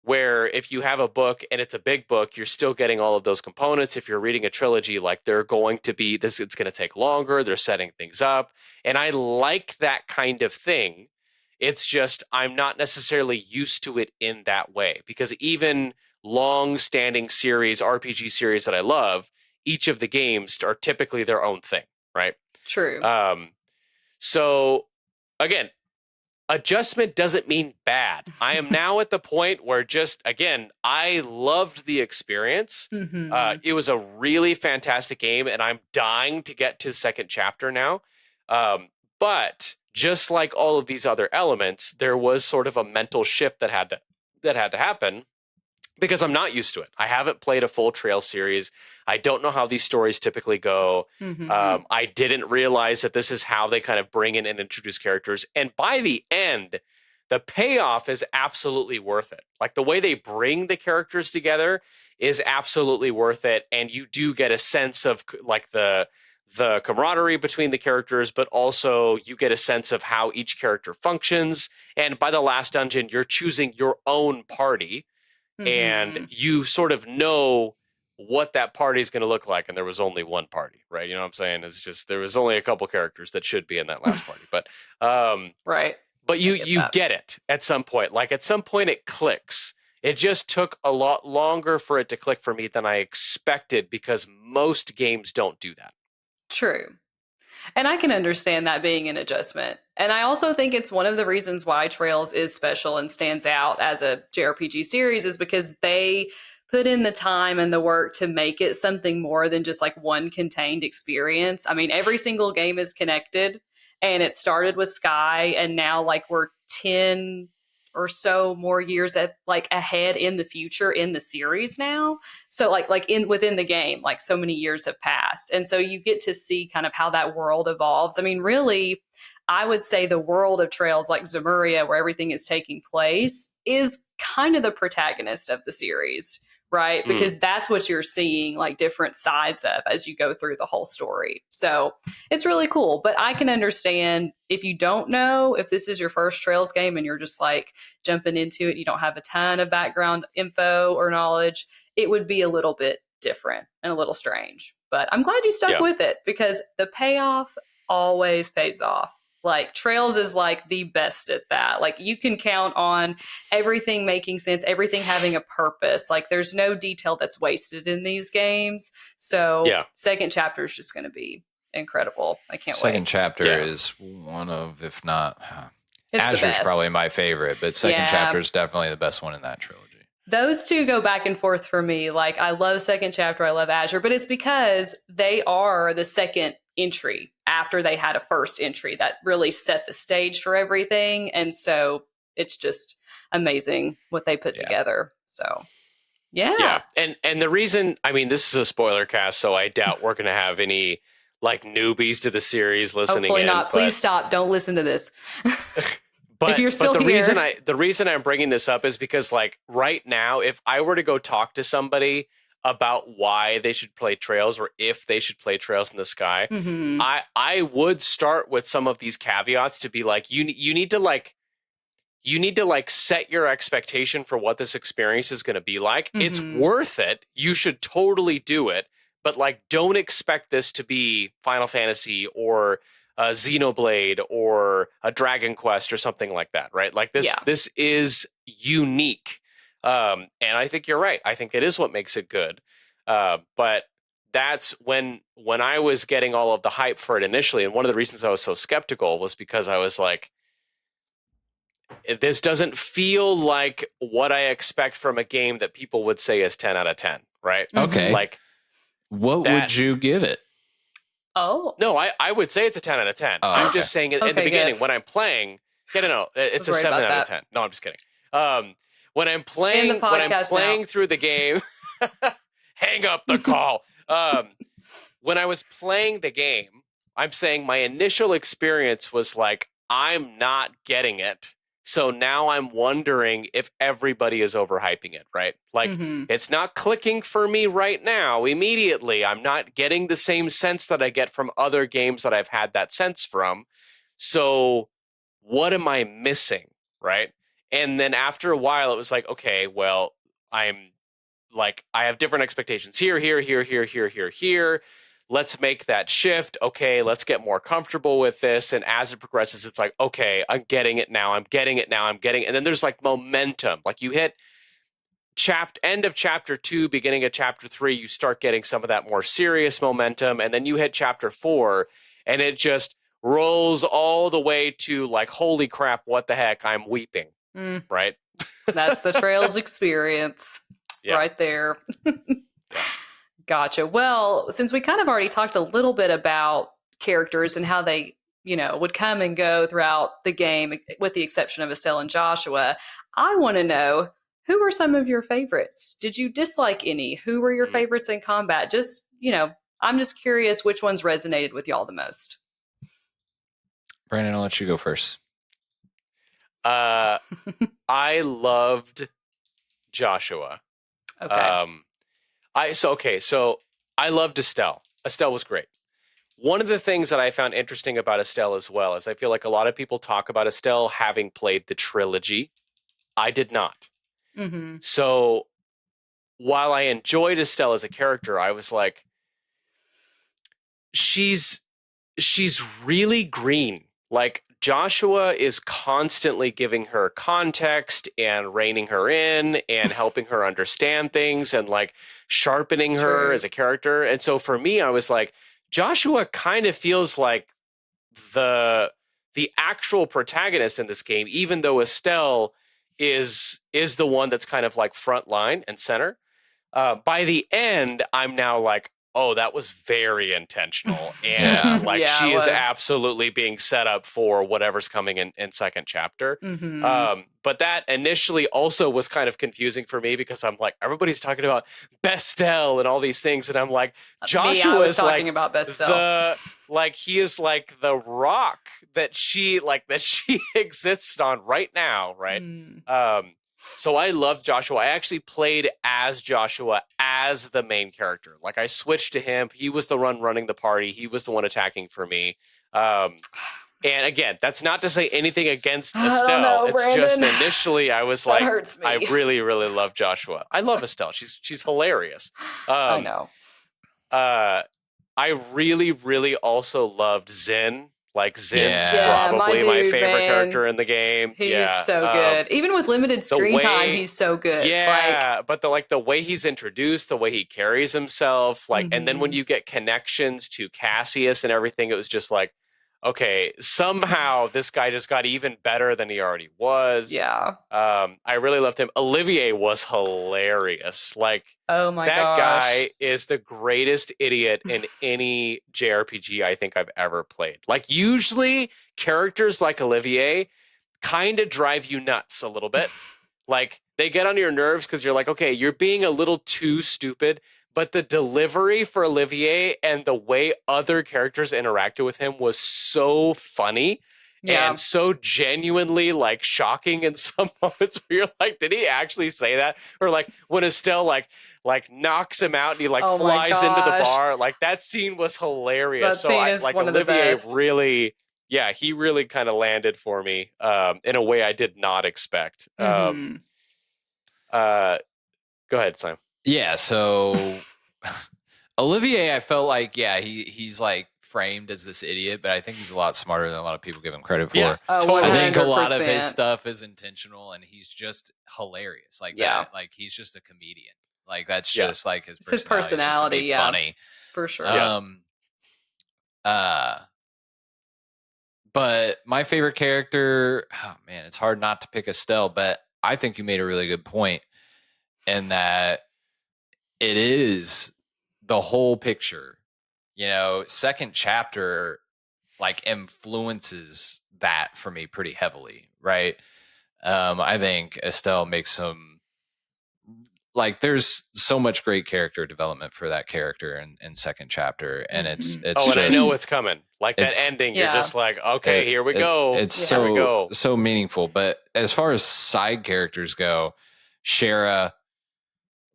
Where if you have a book and it's a big book, you're still getting all of those components. If you're reading a trilogy, like they're going to be this, it's going to take longer. They're setting things up. And I like that kind of thing. It's just, I'm not necessarily used to it in that way because even long-standing series, RPG series that I love, each of the games are typically their own thing, right? True. So again, adjustment doesn't mean bad. I am now at the point where just, again, I loved the experience. It was a really fantastic game, and I'm dying to get to the second chapter now. But just like all of these other elements, there was sort of a mental shift that had to happen because I'm not used to it. I haven't played a full Trail series. I don't know how these stories typically go. I didn't realize that this is how they kind of bring in and introduce characters. And by the end, the payoff is absolutely worth it. Like the way they bring the characters together is absolutely worth it. And you do get a sense of like the camaraderie between the characters, but also you get a sense of how each character functions. And by the last dungeon, you're choosing your own party. And you sort of know what that party is going to look like. And there was only one party, right? You know what I'm saying? It's just, there was only a couple characters that should be in that last party, but, right. But you get it at some point. Like at some point it clicks. It just took a lot longer for it to click for me than I expected because most games don't do that. True. And I can understand that being an adjustment. And I also think it's one of the reasons why Trails is special and stands out as a JRPG series is because they put in the time and the work to make it something more than just like one contained experience. I mean, every single game is connected, and it started with Sky, and now like we're 10 or so more years ahead in the future in the series now. So within the game, like so many years have passed. And so you get to see kind of how that world evolves. I mean, really, I would say the world of Trails, like Zemuria, where everything is taking place, is kind of the protagonist of the series, right? Because that's what you're seeing, like different sides of as you go through the whole story. So it's really cool. But I can understand if you don't know, if this is your first Trails game and you're just like jumping into it, you don't have a ton of background info or knowledge, it would be a little bit different and a little strange. But I'm glad you stuck with it, because the payoff always pays off. Like Trails is like the best at that. Like you can count on everything making sense, everything having a purpose. Like there's no detail that's wasted in these games. So second chapter is just going to be incredible. I can't wait. Second chapter is one of, if not, It's Azure's probably my favorite, but second chapter is definitely the best one in that trilogy. Those two go back and forth for me. Like I love second chapter, I love Azure, but it's because they are the second entry after they had a first entry that really set the stage for everything. And so it's just amazing what they put together. So yeah. And the reason, I mean, this is a spoiler cast, so I doubt we're going to have any like newbies to the series listening. Hopefully not. Please stop. Don't listen to this. But, if you're still here. The reason I'm bringing this up is because like right now, if I were to go talk to somebody about why they should play Trails or if they should play Trails in the Sky, I would start with some of these caveats to be like, you need to set your expectation for what this experience is going to be like. It's worth it. You should totally do it. But like, don't expect this to be Final Fantasy or Xenoblade or a Dragon Quest or something like that, right? Like this is unique. And I think you're right. I think it is what makes it good. But that's when I was getting all of the hype for it initially. And one of the reasons I was so skeptical was because I was like, this doesn't feel like what I expect from a game that people would say is 10 out of 10, right? Okay. Like, what would you give it? Oh. No, I would say it's a 10 out of 10. I'm just saying in the beginning, when I'm playing, it's a 7 out of 10. No, I'm just kidding. When I'm playing through the game, hang up the call. When I was playing the game, I'm saying my initial experience was like, I'm not getting it. So now I'm wondering if everybody is overhyping it, right? Like, it's not clicking for me right now immediately. I'm not getting the same sense that I get from other games that I've had that sense from. So what am I missing, right? And then after a while, it was like, okay, well, I have different expectations here. Let's make that shift. Okay, let's get more comfortable with this. And as it progresses, it's like, okay, I'm getting it now. And then there's like momentum. Like you hit end of chapter 2, beginning of chapter 3, you start getting some of that more serious momentum. And then you hit chapter 4 and it just rolls all the way to like, holy crap, what the heck? I'm weeping. Right? That's the Trails experience right there. Gotcha. Well, since we kind of already talked a little bit about characters and how they, would come and go throughout the game, with the exception of Estelle and Joshua, I want to know, who were some of your favorites? Did you dislike any? Who were your favorites in combat? Just, I'm just curious which ones resonated with y'all the most. Brandon, I'll let you go first. I loved Joshua. Okay. So I loved Estelle. Estelle was great. One of the things that I found interesting about Estelle as well is I feel like a lot of people talk about Estelle having played the trilogy. I did not. So while I enjoyed Estelle as a character, I was like, she's really green. Like Joshua is constantly giving her context and reining her in and helping her understand things and like sharpening her as a character. And so for me, I was like, Joshua kind of feels like the actual protagonist in this game, even though Estelle is the one that's kind of like front line and center. By the end, I'm now like, oh, that was very intentional. Yeah. And like Yeah, she it is was. absolutely being set up for whatever's coming in second chapter. But that initially also was kind of confusing for me because I'm like, everybody's talking about Bestel and all these things. And I'm like, Joshua I was is talking like about Bestel. he is like the rock that she exists on right now, right? So I loved Joshua. I actually played as Joshua as the main character. Like I switched to him. He was the one running the party. He was the one attacking for me. And again, that's not to say anything against I Estelle. don't know, It's just Brandon. initially I was That like, hurts me. I really, really love Joshua. I love Estelle. She's hilarious. I know. I really, really also loved Zen. Like Zen's Yeah. probably my dude, favorite man. character in the game. He's so good. Even with limited screen time, he's so good. Yeah, but the way he's introduced, the way he carries himself, like, and then when you get connections to Cassius and everything, it was just like, okay, somehow this guy just got even better than he already was. Yeah. I really loved him. Olivier was hilarious. Like, oh my that gosh. guy is the greatest idiot in any JRPG I think I've ever played. Like, usually characters like Olivier kind of drive you nuts a little bit. Like, they get on your nerves because you're like, okay, you're being a little too stupid. But the delivery for Olivier and the way other characters interacted with him was so funny and so genuinely like shocking in some moments where you're like, did he actually say that? Or like when Estelle like knocks him out and he like flies into the bar. Like that scene was hilarious. That scene is one of the Olivier best. really, yeah, he really kind of landed for me in a way I did not expect. Go ahead, Sam. Yeah, so Olivier, I felt like, he's like framed as this idiot, but I think he's a lot smarter than a lot of people give him credit for. Yeah, I think a lot of his stuff is intentional, and he's just hilarious. Like that, like he's just a comedian. Like that's just like his personality. It's just to be funny, for sure. But my favorite character, oh man, it's hard not to pick Estelle, but I think you made a really good point in that it is the whole picture. You know, second chapter like influences that for me pretty heavily, right? I think Estelle makes some, like, there's so much great character development for that character in second chapter, and it's and I know it's coming. Like that ending, you're just like, okay, here we go. It's so meaningful. But as far as side characters go, Shara,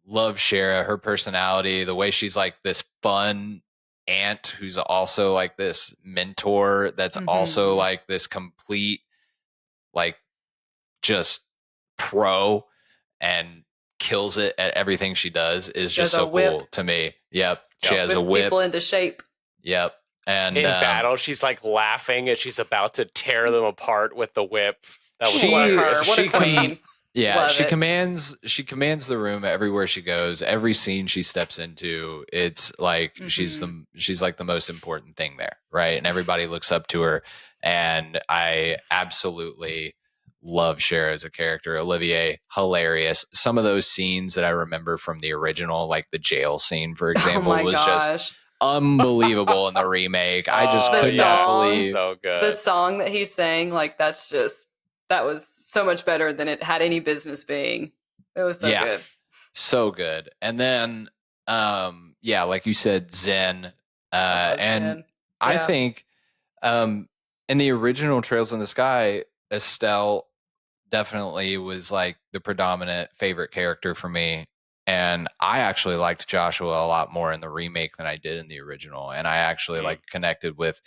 love Shara, her personality, the way she's like this fun aunt who's also like this mentor that's also like this complete like just pro and kills it at everything she does is just so cool to me. Yep. She has a whip. People into shape. Yep. And in battle, she's like laughing as she's about to tear them apart with the whip. That was hilarious. What a queen. Yeah, she commands the room everywhere she goes. Every scene she steps into, it's like she's like the most important thing there, right? And everybody looks up to her. And I absolutely love Shara as a character. Olivier, hilarious. Some of those scenes that I remember from the original, like the jail scene, for example, was just unbelievable in the remake. I just could not believe. So good. The song that he sang, like that was so much better than it had any business being. It was so good. So good. And then like you said, Zen. Zen. I think in the original Trails in the Sky, Estelle definitely was like the predominant favorite character for me. And I actually liked Joshua a lot more in the remake than I did in the original. And I actually like connected with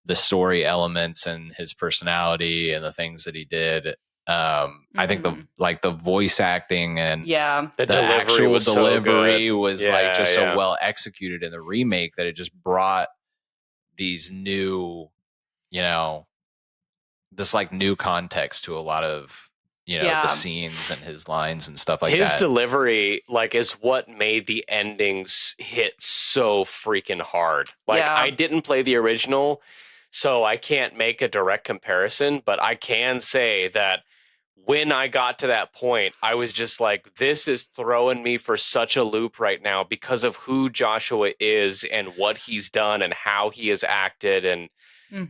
the story elements and his personality and the things that he did. I think the voice acting and the actual delivery was like just so well executed in the remake that it just brought these new, this like new context to a lot of the scenes and his lines and stuff like that. His delivery like is what made the endings hit so freaking hard. Like I didn't play the original, so I can't make a direct comparison, but I can say that when I got to that point, I was just like, this is throwing me for such a loop right now because of who Joshua is and what he's done and how he has acted. And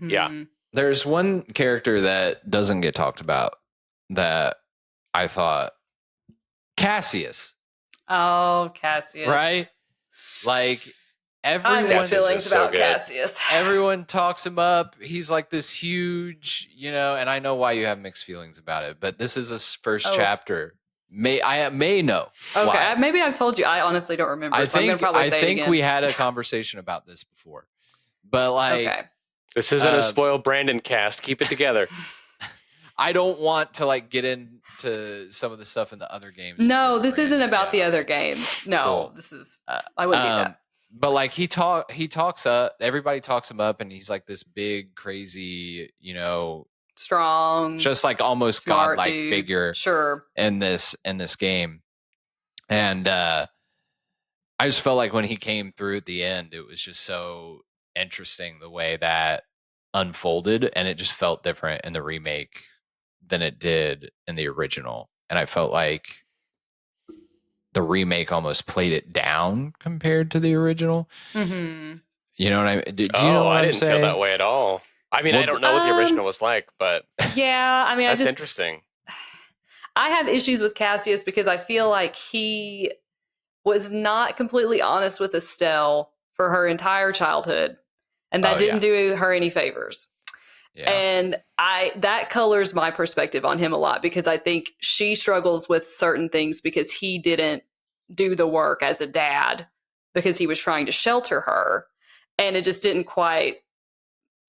yeah. There's one character that doesn't get talked about that I thought, Cassius. Oh, Cassius. Right? Like, I everyone, have feelings so about good. Cassius. everyone talks him up. He's like this huge, and I know why you have mixed feelings about it, but this is his first chapter. I may know. Okay, why. maybe I've told you. I honestly don't remember. I'm gonna probably say it again. we had a conversation about this before, but like, Okay. This isn't a spoiled Brandon cast. Keep it together. I don't want to like get into some of the stuff in the other games. No, this isn't about the other games. No, Cool. this is. I wouldn't do that. But like he talks up. Everybody talks him up, and he's like this big, crazy, Strong, just like almost smart godlike dude. figure. Sure. In this game, and I just felt like when he came through at the end, it was just so interesting the way that unfolded, and it just felt different in the remake than it did in the original. And I felt like the remake almost played it down compared to the original. Mm-hmm. You know what I mean? Do you know what I I'm didn't saying? feel that way at all. I mean, I don't know what the original was like, but yeah, I mean, that's interesting. I have issues with Cassius because I feel like he was not completely honest with Estelle for her entire childhood, and that didn't do her any favors. Yeah. And that colors my perspective on him a lot, because I think she struggles with certain things because he didn't do the work as a dad, because he was trying to shelter her, and it just didn't quite.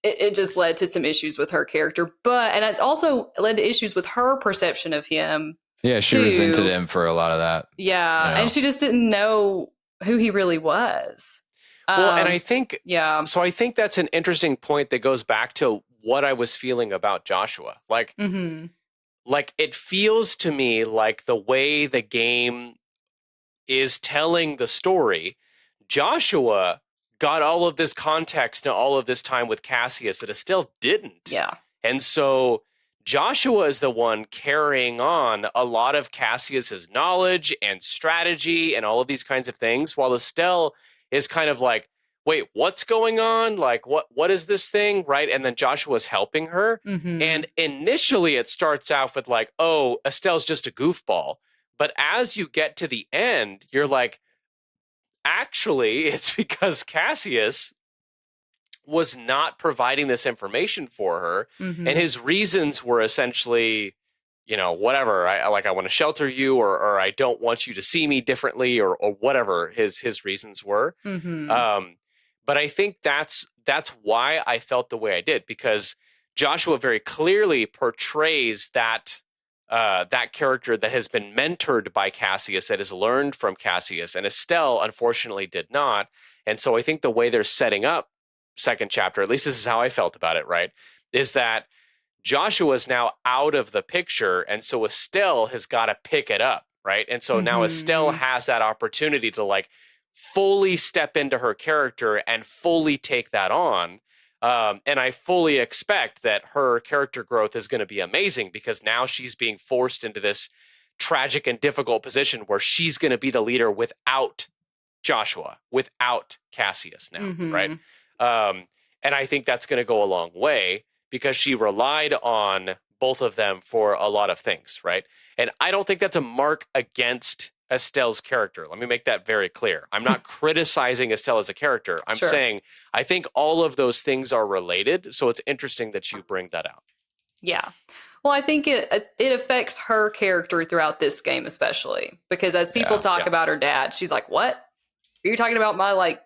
It just led to some issues with her character, and it's also led to issues with her perception of him. Yeah, she resented him for a lot of that. Yeah, and she just didn't know who he really was. Well, and I think, so I think that's an interesting point that goes back to what I was feeling about Joshua. Like, like it feels to me like the way the game is telling the story, Joshua got all of this context and all of this time with Cassius that Estelle didn't. Yeah. And so Joshua is the one carrying on a lot of Cassius's knowledge and strategy and all of these kinds of things, while Estelle is kind of like, wait, what's going on? Like, what is this thing? Right. And then Joshua's helping her. And initially it starts off with like, oh, Estelle's just a goofball. But as you get to the end, you're like, actually, it's because Cassius was not providing this information for her. And his reasons were essentially, whatever. I want to shelter you, or I don't want you to see me differently, or whatever his reasons were. But I think that's why I felt the way I did, because Joshua very clearly portrays that character that has been mentored by Cassius, that has learned from Cassius, and Estelle unfortunately did not. And so I think the way they're setting up second chapter, at least this is how I felt about it, right, is that Joshua is now out of the picture, and so Estelle has got to pick it up, right? And so now Estelle has that opportunity to like fully step into her character and fully take that on. And I fully expect that her character growth is going to be amazing, because now she's being forced into this tragic and difficult position where she's going to be the leader without Joshua, without Cassius now, right? And I think that's going to go a long way, because she relied on both of them for a lot of things, right? And I don't think that's a mark against Estelle's character. Let me make that very clear. I'm not criticizing Estelle as a character. I'm saying I think all of those things are related. So it's interesting that you bring that out. Yeah. Well, I think it affects her character throughout this game, especially because as people talk about her dad, she's like, what? Are you talking about my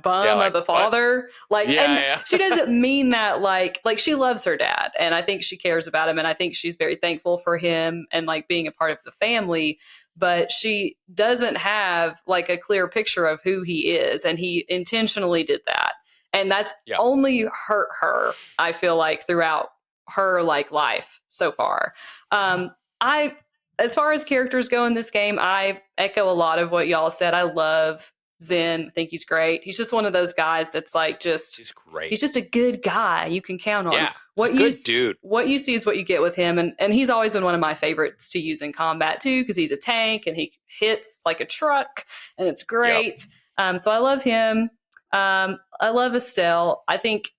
bum of a father? What? Like, she doesn't mean that like she loves her dad, and I think she cares about him, and I think she's very thankful for him and like being a part of the family. But she doesn't have like a clear picture of who he is, and he intentionally did that, and that's only hurt her, I feel like, throughout her like life so far. As far as characters go in this game, I echo a lot of what y'all said. I love Zen. I think he's great. He's just one of those guys that's like He's great. He's just a good guy you can count on. Yeah, he's a good dude. What you see is what you get with him, and he's always been one of my favorites to use in combat too, because he's a tank and he hits like a truck, and it's great. Yep. So I love him. I love Estelle. I think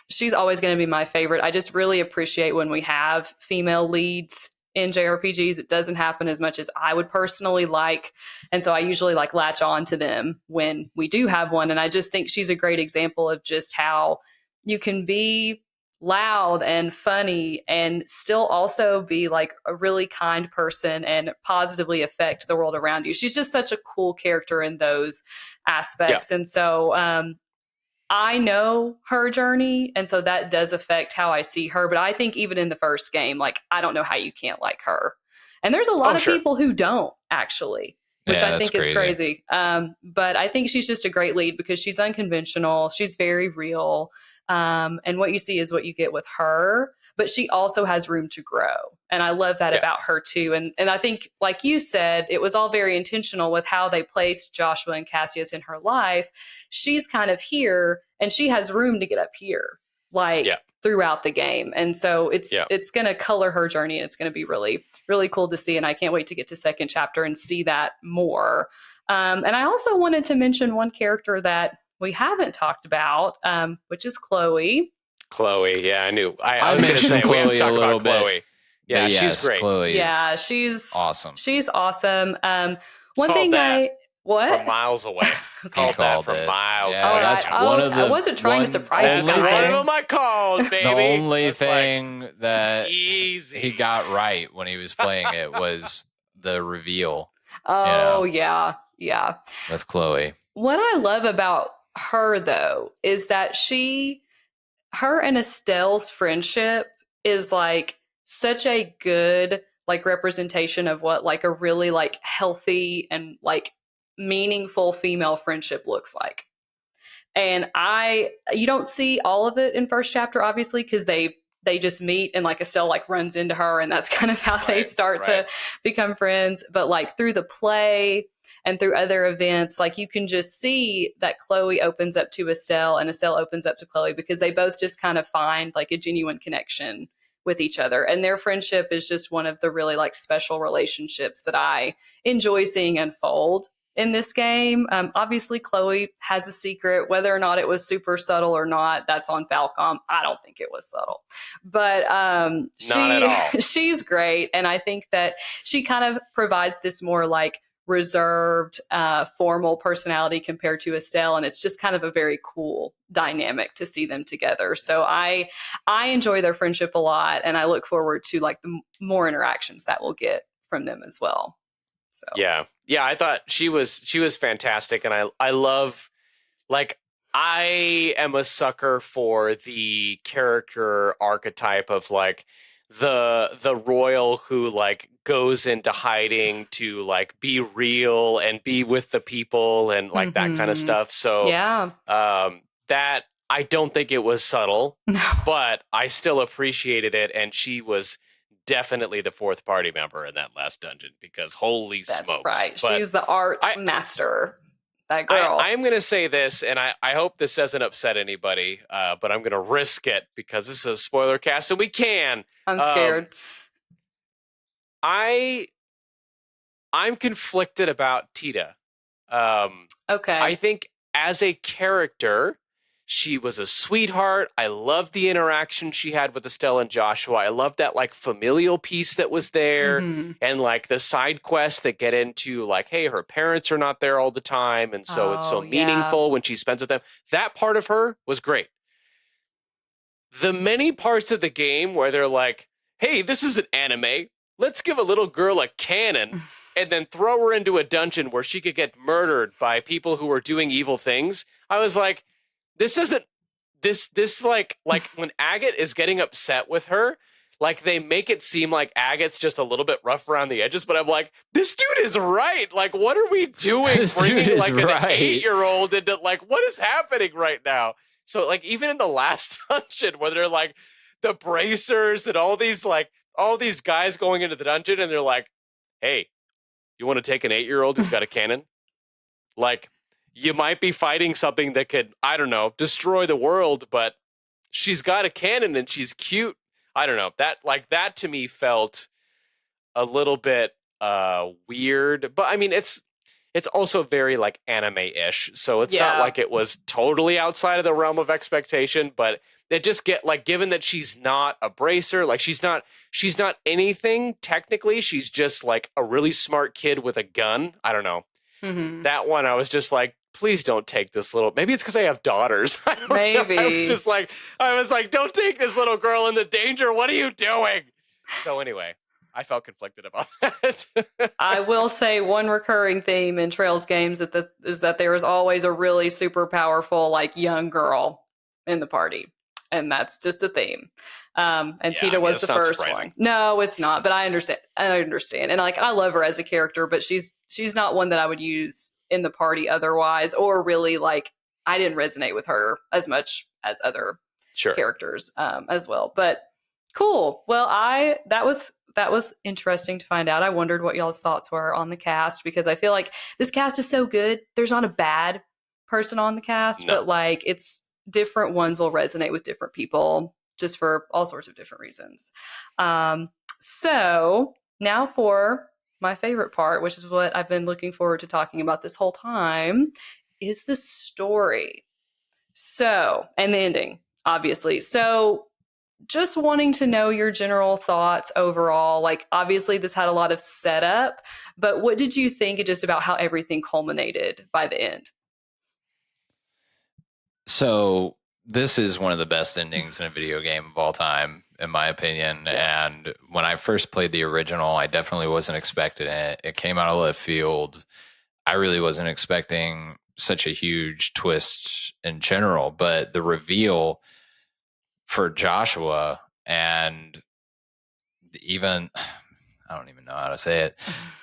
she's always going to be my favorite. I just really appreciate when we have female leads in JRPGs. It doesn't happen as much as I would personally like. And so I usually like latch on to them when we do have one. And I just think she's a great example of just how you can be loud and funny and still also be like a really kind person and positively affect the world around you. She's just such a cool character in those aspects. Yeah. And so, I know her journey, and so that does affect how I see her. But I think even in the first game, like, I don't know how you can't like her. And there's a lot of people who don't, actually, which I think is crazy. But I think she's just a great lead because she's unconventional. She's very real. And what you see is what you get with her. But she also has room to grow. And I love that about her, too. And I think, like you said, it was all very intentional with how they placed Joshua and Cassius in her life. She's kind of here, and she has room to get up here, like throughout the game. And so it's going to color her journey, and it's going to be really, really cool to see. And I can't wait to get to second chapter and see that more. And I also wanted to mention one character that we haven't talked about, which is Chloe. Chloe, yeah, I knew. I was going to say Chloe, we have to talk about Chloe. Yeah, she's great. Chloe she's awesome. She's awesome. One Called thing from miles away. Called that from miles away. That's one of the. I wasn't trying to surprise you. That's one of them I called, baby. The only thing that he got right when he was playing it was the reveal. Oh, yeah. That's Chloe. What I love about her, though, is that her and Estelle's friendship is like such a good like representation of what like a really like healthy and like meaningful female friendship looks like. And you don't see all of it in first chapter, obviously, because they just meet and like Estelle like runs into her, and that's kind of how they start to become friends. But like through the play and through other events, like you can just see that Chloe opens up to Estelle and Estelle opens up to Chloe because they both just kind of find like a genuine connection with each other. And their friendship is just one of the really like special relationships that I enjoy seeing unfold in this game. Obviously, Chloe has a secret. Whether or not it was super subtle or not, that's on Falcom. I don't think it was subtle. But not at all. She's great. And I think that she kind of provides this more like reserved, formal personality compared to Estelle. And it's just kind of a very cool dynamic to see them together. So I enjoy their friendship a lot. And I look forward to like the more interactions that we'll get from them as well. So. Yeah, I thought she was fantastic, and I love, like, I am a sucker for the character archetype of like the royal who like goes into hiding to like be real and be with the people and like that kind of stuff. So that I don't think it was subtle, but I still appreciated it, and she was definitely the fourth party member in that last dungeon because holy smokes. That's right. But she's the arts master. That girl. I'm going to say this, and I hope this doesn't upset anybody, but I'm going to risk it because this is a spoiler cast, and we can. I'm scared. I'm conflicted about Tita. Okay. I think as a character, she was a sweetheart. I loved the interaction she had with Estelle and Joshua. I loved that like familial piece that was there, and like the side quests that get into like, hey, her parents are not there all the time, and so it's so meaningful when she spends with them. That part of her was great. The many parts of the game where they're like, hey, this is an anime. Let's give a little girl a cannon and then throw her into a dungeon where she could get murdered by people who are doing evil things. I was like, this isn't this like when Agate is getting upset with her, like they make it seem like Agate's just a little bit rough around the edges, but I'm like, this dude is right. Like, what are we doing? Bringing like an 8-year-old into like, what is happening right now? So like even in the last dungeon where they're like the bracers and all these guys going into the dungeon and they're like, hey, you want to take an 8-year-old who's got a cannon? Like, you might be fighting something that could, I don't know, destroy the world, but she's got a cannon and she's cute. I don't know. That to me felt a little bit weird, but I mean it's also very like anime-ish, so it's not like it was totally outside of the realm of expectation, but it just get like, given that she's not a bracer, like she's not anything technically, she's just like a really smart kid with a gun. I don't know. That one I was just like, please don't take this little, maybe it's because I have daughters. I don't know. I was like, don't take this little girl into danger. What are you doing? So anyway, I felt conflicted about that. I will say one recurring theme in Trails games is that there is always a really super powerful, like, young girl in the party. And that's just a theme. And Tita was the first one. No, it's not, but I understand. And like, I love her as a character, but she's not one that I would use in the party otherwise, or really, like, I didn't resonate with her as much as other characters as well. But cool. Well, that was interesting to find out. I wondered what y'all's thoughts were on the cast, because I feel like this cast is so good. There's not a bad person on the cast, but like, it's different ones will resonate with different people just for all sorts of different reasons. So now for my favorite part, which is what I've been looking forward to talking about this whole time, is the story. So, and the ending, obviously. So just wanting to know your general thoughts overall. Like, obviously this had a lot of setup, but what did you think just about how everything culminated by the end? So this is one of the best endings in a video game of all time, in my opinion. Yes. And when I first played the original, I definitely wasn't expecting it. It came out of left field. I really wasn't expecting such a huge twist in general, but the reveal for Joshua, and even, I don't even know how to say it,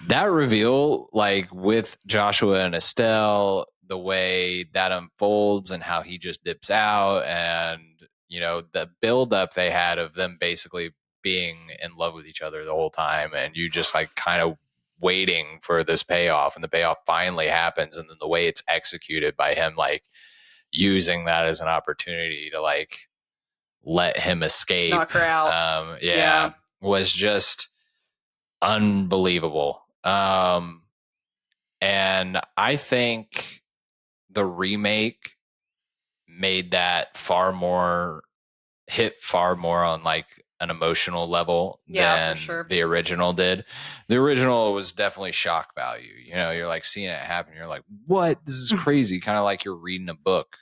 that reveal, like with Joshua and Estelle, the way that unfolds and how he just dips out, and the build up they had of them basically being in love with each other the whole time, and you just like kind of waiting for this payoff, and the payoff finally happens, and then the way it's executed by him, like using that as an opportunity to like let him escape, knock her out, was just unbelievable. And I think the remake made that far more on like an emotional level than the original did. The original was definitely shock value. You're like seeing it happen. You're like, what? This is crazy. Kind of like you're reading a book.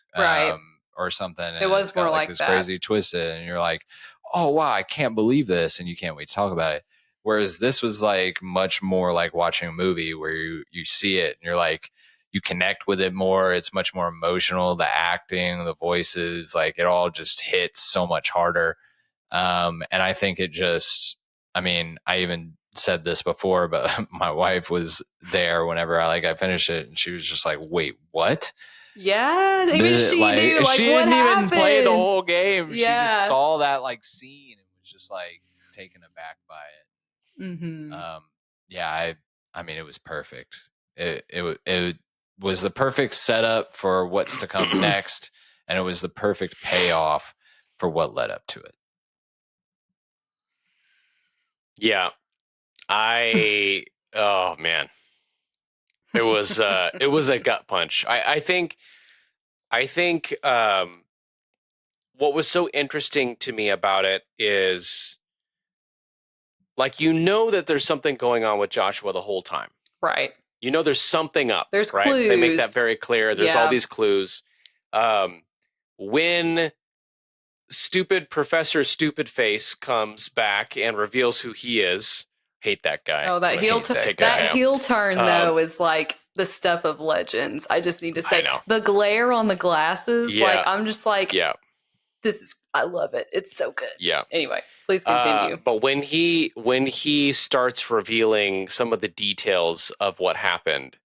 Or something. And it was more like this that. Crazy twisted. And you're like, oh, wow, I can't believe this. And you can't wait to talk about it. Whereas this was like much more like watching a movie where you see it and you're like, you connect with it more. It's much more emotional. The acting, the voices, like it all just hits so much harder. And I think it just, I mean, I even said this before, but my wife was there whenever I finished it, and she was just like, wait, what? Yeah, even she knew. Like, she didn't even play the whole game. She just saw that like scene and was just like taken aback by it. I mean, it was perfect. It was the perfect setup for what's to come next, and it was the perfect payoff for what led up to it. Yeah, oh man, it was a gut punch. I think what was so interesting to me about it is, like, that there's something going on with Joshua the whole time. Right. There's something up. There's right? clues. They make that very clear. There's all these clues. When stupid Professor Stupid Face comes back and reveals who he is, hate that guy. Oh, that heel turn though is like the stuff of legends. I just need to say, the glare on the glasses. Like, I'm just like, I love it. It's so good. Yeah. Anyway, please continue. But when he starts revealing some of the details of what happened,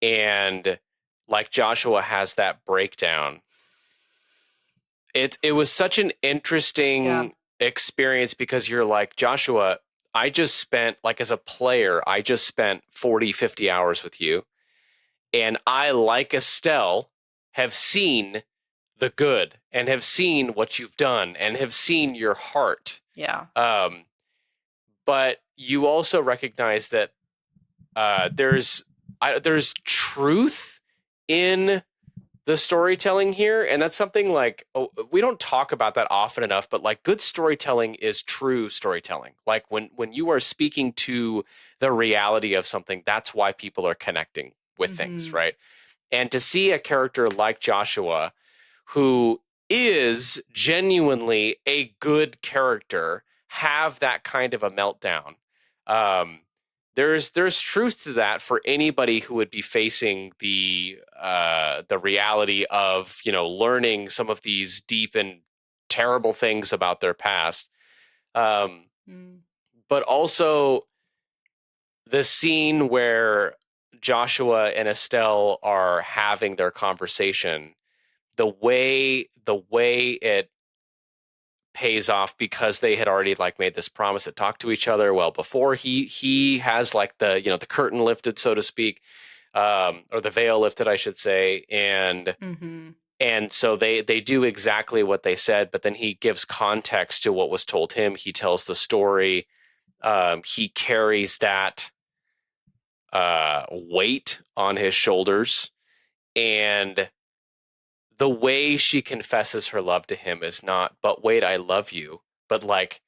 and like Joshua has that breakdown, it was such an interesting experience, because you're like, Joshua, I just spent, like, as a player, I just spent 40, 50 hours with you. And I, like Estelle, have seen the good and have seen what you've done and have seen your heart. Yeah. But you also recognize that there's truth in the storytelling here, and that's something like we don't talk about that often enough, but like good storytelling is true storytelling. Like when you are speaking to the reality of something, that's why people are connecting with things, right? And to see a character like Joshua, who is genuinely a good character, have that kind of a meltdown, there's truth to that for anybody who would be facing the reality of, you know, learning some of these deep and terrible things about their past. But also the scene where Joshua and Estelle are having their conversation, the way it pays off, because they had already like made this promise to talk to each other well before he has like the, you know, the curtain lifted, so to speak, or the veil lifted, I should say, and so they do exactly what they said, but then he gives context to what was told him. He tells the story. He carries that weight on his shoulders, and the way she confesses her love to him is not, but wait, I love you, but like,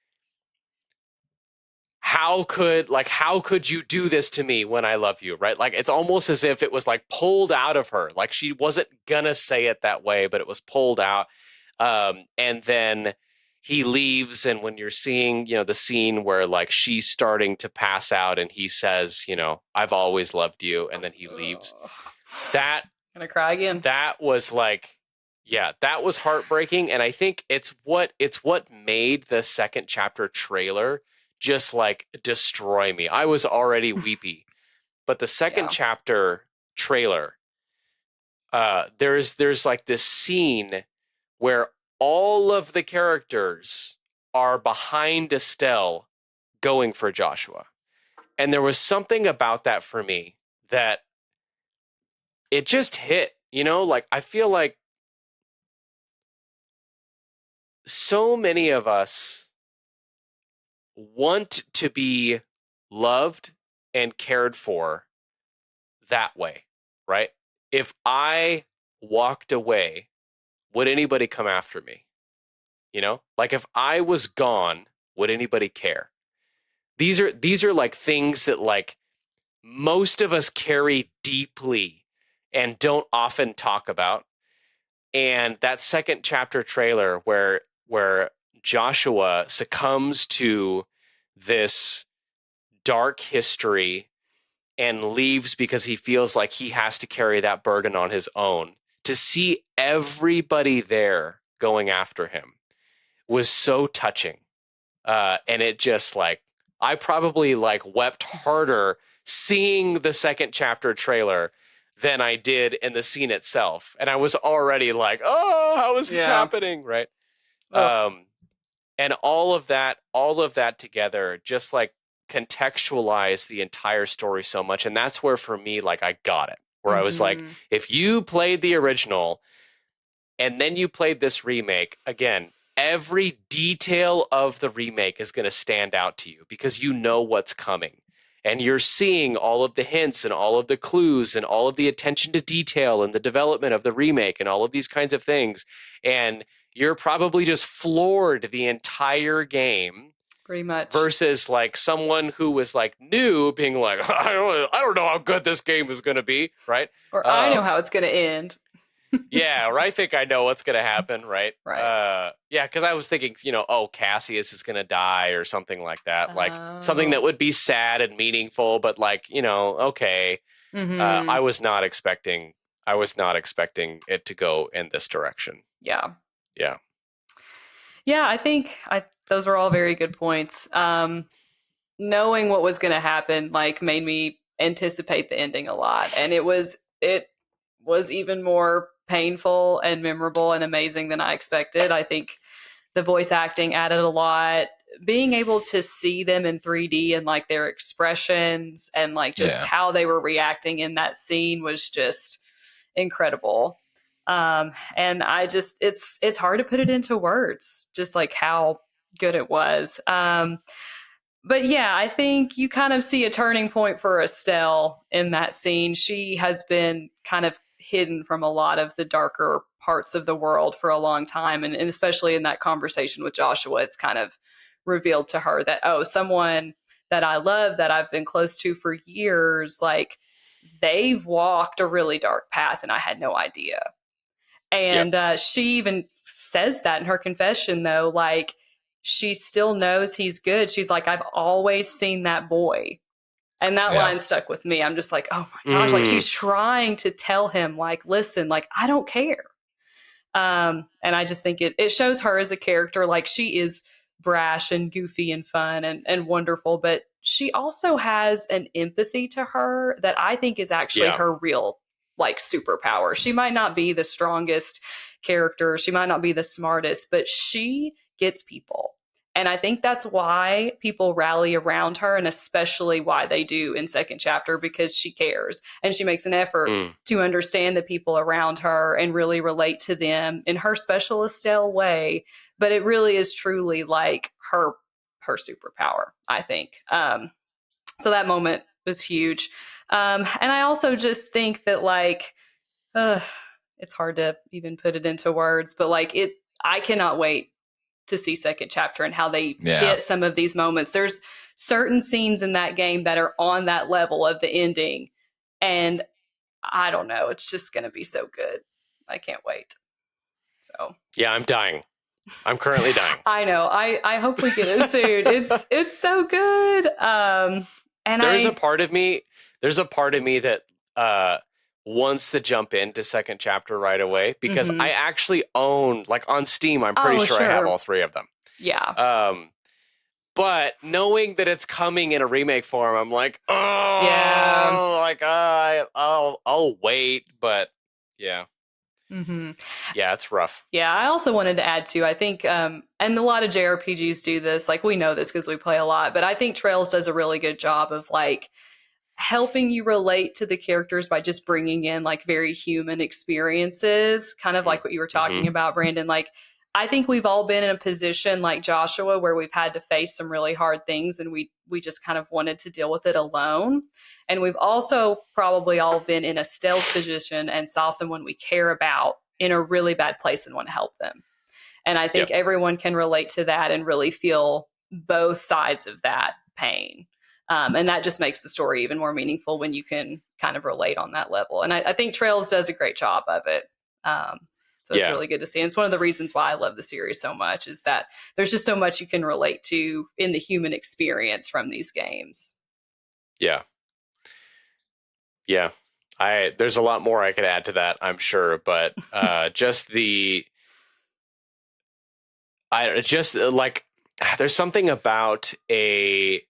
how could you do this to me when I love you, right? Like, it's almost as if it was like pulled out of her. Like, she wasn't gonna say it that way, but it was pulled out. And then he leaves, and when you're seeing, you know, the scene where like she's starting to pass out and he says, you know, I've always loved you, and then he leaves. That Gonna cry again. That was like, yeah, that was heartbreaking. And I think it's what made the second chapter trailer just like destroy me. I was already weepy, but the second chapter trailer, there's like this scene where all of the characters are behind Estelle going for Joshua. And there was something about that for me that it just hit, you know, like I feel like so many of us want to be loved and cared for that way, right? If I walked away, would anybody come after me? You know, like if I was gone, would anybody care? These are like things that like most of us carry deeply and don't often talk about. And that second chapter trailer where Joshua succumbs to this dark history and leaves because he feels like he has to carry that burden on his own, to see everybody there going after him was so touching. And it just like, I probably like wept harder seeing the second chapter trailer than I did in the scene itself. And I was already like, oh, how is this happening? Right. And all of that together just like contextualized the entire story so much. And that's where for me, like I got it, where I was like, if you played the original and then you played this remake, again, every detail of the remake is going to stand out to you because you know what's coming. And you're seeing all of the hints and all of the clues and all of the attention to detail and the development of the remake and all of these kinds of things. And you're probably just floored the entire game. Pretty much. Versus like someone who was like new being like, I don't know how good this game is going to be, right? Or I know how it's going to end. Yeah, or I think I know what's going to happen, right? Right. Yeah, because I was thinking, you know, oh, Cassius is going to die or something like that. Like something that would be sad and meaningful, but like, you know, okay. I was not expecting it to go in this direction. Yeah. Yeah. Yeah, I think those are all very good points. Knowing what was going to happen, like, made me anticipate the ending a lot. And it was even more painful and memorable and amazing than I expected. I think the voice acting added a lot. being able to see them in 3D and like their expressions and like just how they were reacting in that scene was just incredible. And I just, it's hard to put it into words, just like how good it was. But yeah, I think you kind of see a turning point for Estelle in that scene. She has been kind of hidden from a lot of the darker parts of the world for a long time. And especially in that conversation with Joshua, it's kind of revealed to her that, oh, someone that I love, that I've been close to for years, like they've walked a really dark path and I had no idea. And she even says that in her confession, though, like she still knows he's good. She's like, I've always seen that boy. And that line stuck with me. I'm just like, oh my gosh, like she's trying to tell him, like, listen, like, I don't care. And I just think it shows her as a character. Like she is brash and goofy and fun and wonderful, but she also has an empathy to her that I think is actually her real like superpower. She might not be the strongest character, she might not be the smartest, but she gets people. And I think that's why people rally around her, and especially why they do in second chapter, because she cares and she makes an effort to understand the people around her and really relate to them in her special Estelle way. But it really is truly like her superpower, I think. So that moment was huge. And I also just think that like, it's hard to even put it into words, but like I cannot wait to see second chapter and how they hit some of these moments. There's certain scenes in that game that are on that level of the ending. And I don't know, it's just going to be so good. I can't wait. So yeah, I'm dying. I'm currently dying. I know. I hope we get it soon. It's so good. And there's a part of me that wants to jump into second chapter right away because I actually own, like on Steam, I'm pretty sure I have all 3 of them. Yeah. But knowing that it's coming in a remake form, I'm like, oh, yeah, like I'll wait, but yeah. Yeah, it's rough. Yeah, I also wanted to add too, I think, and a lot of JRPGs do this, like we know this because we play a lot, but I think Trails does a really good job of like helping you relate to the characters by just bringing in like very human experiences, kind of like what you were talking about, Brandon. Like, I think we've all been in a position like Joshua where we've had to face some really hard things and we just kind of wanted to deal with it alone. And we've also probably all been in a Estelle's position and saw someone we care about in a really bad place and want to help them. And I think everyone can relate to that and really feel both sides of that pain. And that just makes the story even more meaningful when you can kind of relate on that level. And I think Trails does a great job of it. So it's really good to see. And it's one of the reasons why I love the series so much is that there's just so much you can relate to in the human experience from these games. Yeah. Yeah. There's a lot more I could add to that, I'm sure, but just like there's something about a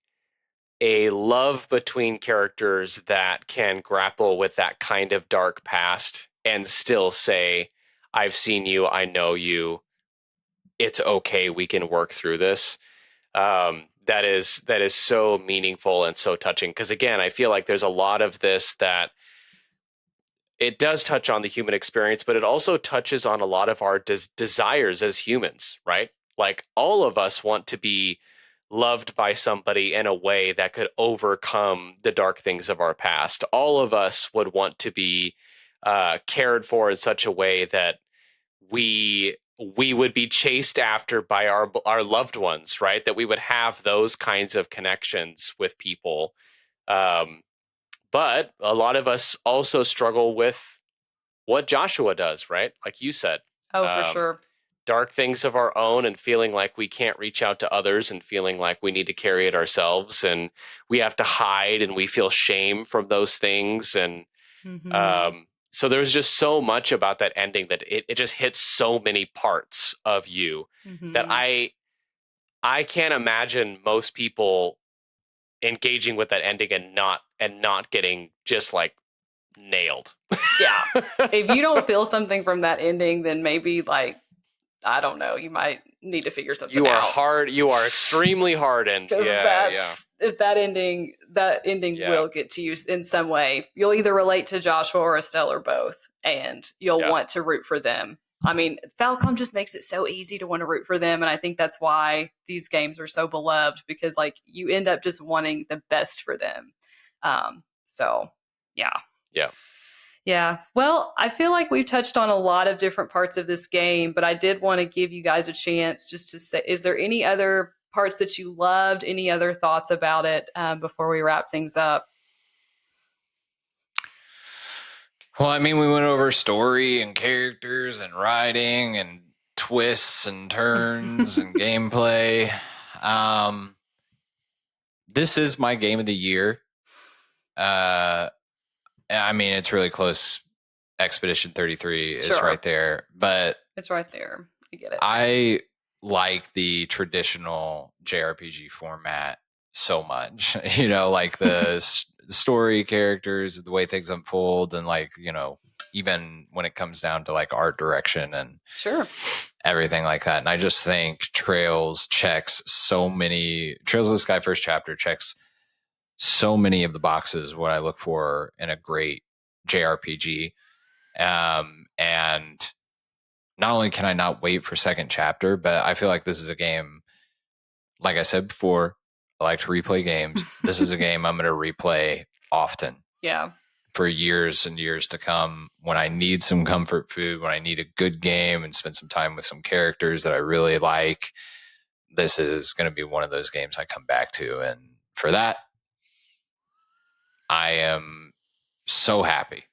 love between characters that can grapple with that kind of dark past and still say, I've seen you, I know you, it's okay, we can work through this. That is so meaningful and so touching. Because again, I feel like there's a lot of this that it does touch on the human experience, but it also touches on a lot of our desires as humans, right? Like all of us want to be loved by somebody in a way that could overcome the dark things of our past. All of us would want to be cared for in such a way that we would be chased after by our loved ones, right? That we would have those kinds of connections with people. But a lot of us also struggle with what Joshua does, right? Like you said. Oh, for sure. Dark things of our own and feeling like we can't reach out to others and feeling like we need to carry it ourselves and we have to hide and we feel shame from those things. And so there's just so much about that ending that it just hits so many parts of you that I can't imagine most people engaging with that ending and not getting just like nailed. Yeah. If you don't feel something from that ending, then maybe like I don't know. You might need to figure something You are out. hard. You are extremely hardened. Because Yeah. if that ending Yeah. will get to you in some way. You'll either relate to Joshua or Estelle or both, and you'll want to root for them. I mean, Falcom just makes it so easy to want to root for them, and I think that's why these games are so beloved, because like you end up just wanting the best for them. So yeah. Yeah. Well, I feel like we've touched on a lot of different parts of this game, but I did want to give you guys a chance just to say, is there any other parts that you loved? Any other thoughts about it before we wrap things up? Well, I mean, we went over story and characters and writing and twists and turns and gameplay. This is my game of the year. I mean, it's really close. Expedition 33 is right there, but it's right there. You get it. I like the traditional JRPG format so much. You know, like the story, characters, the way things unfold, and like, you know, even when it comes down to like art direction and everything like that. And I just think Trails of the Sky first chapter checks so many of the boxes what I look for in a great JRPG. And not only can I not wait for second chapter, but I feel like this is a game, like I said before, I like to replay games. This is a game I'm going to replay often. Yeah. For years and years to come, when I need some comfort food, when I need a good game and spend some time with some characters that I really like, this is going to be one of those games I come back to. And for that, I am so happy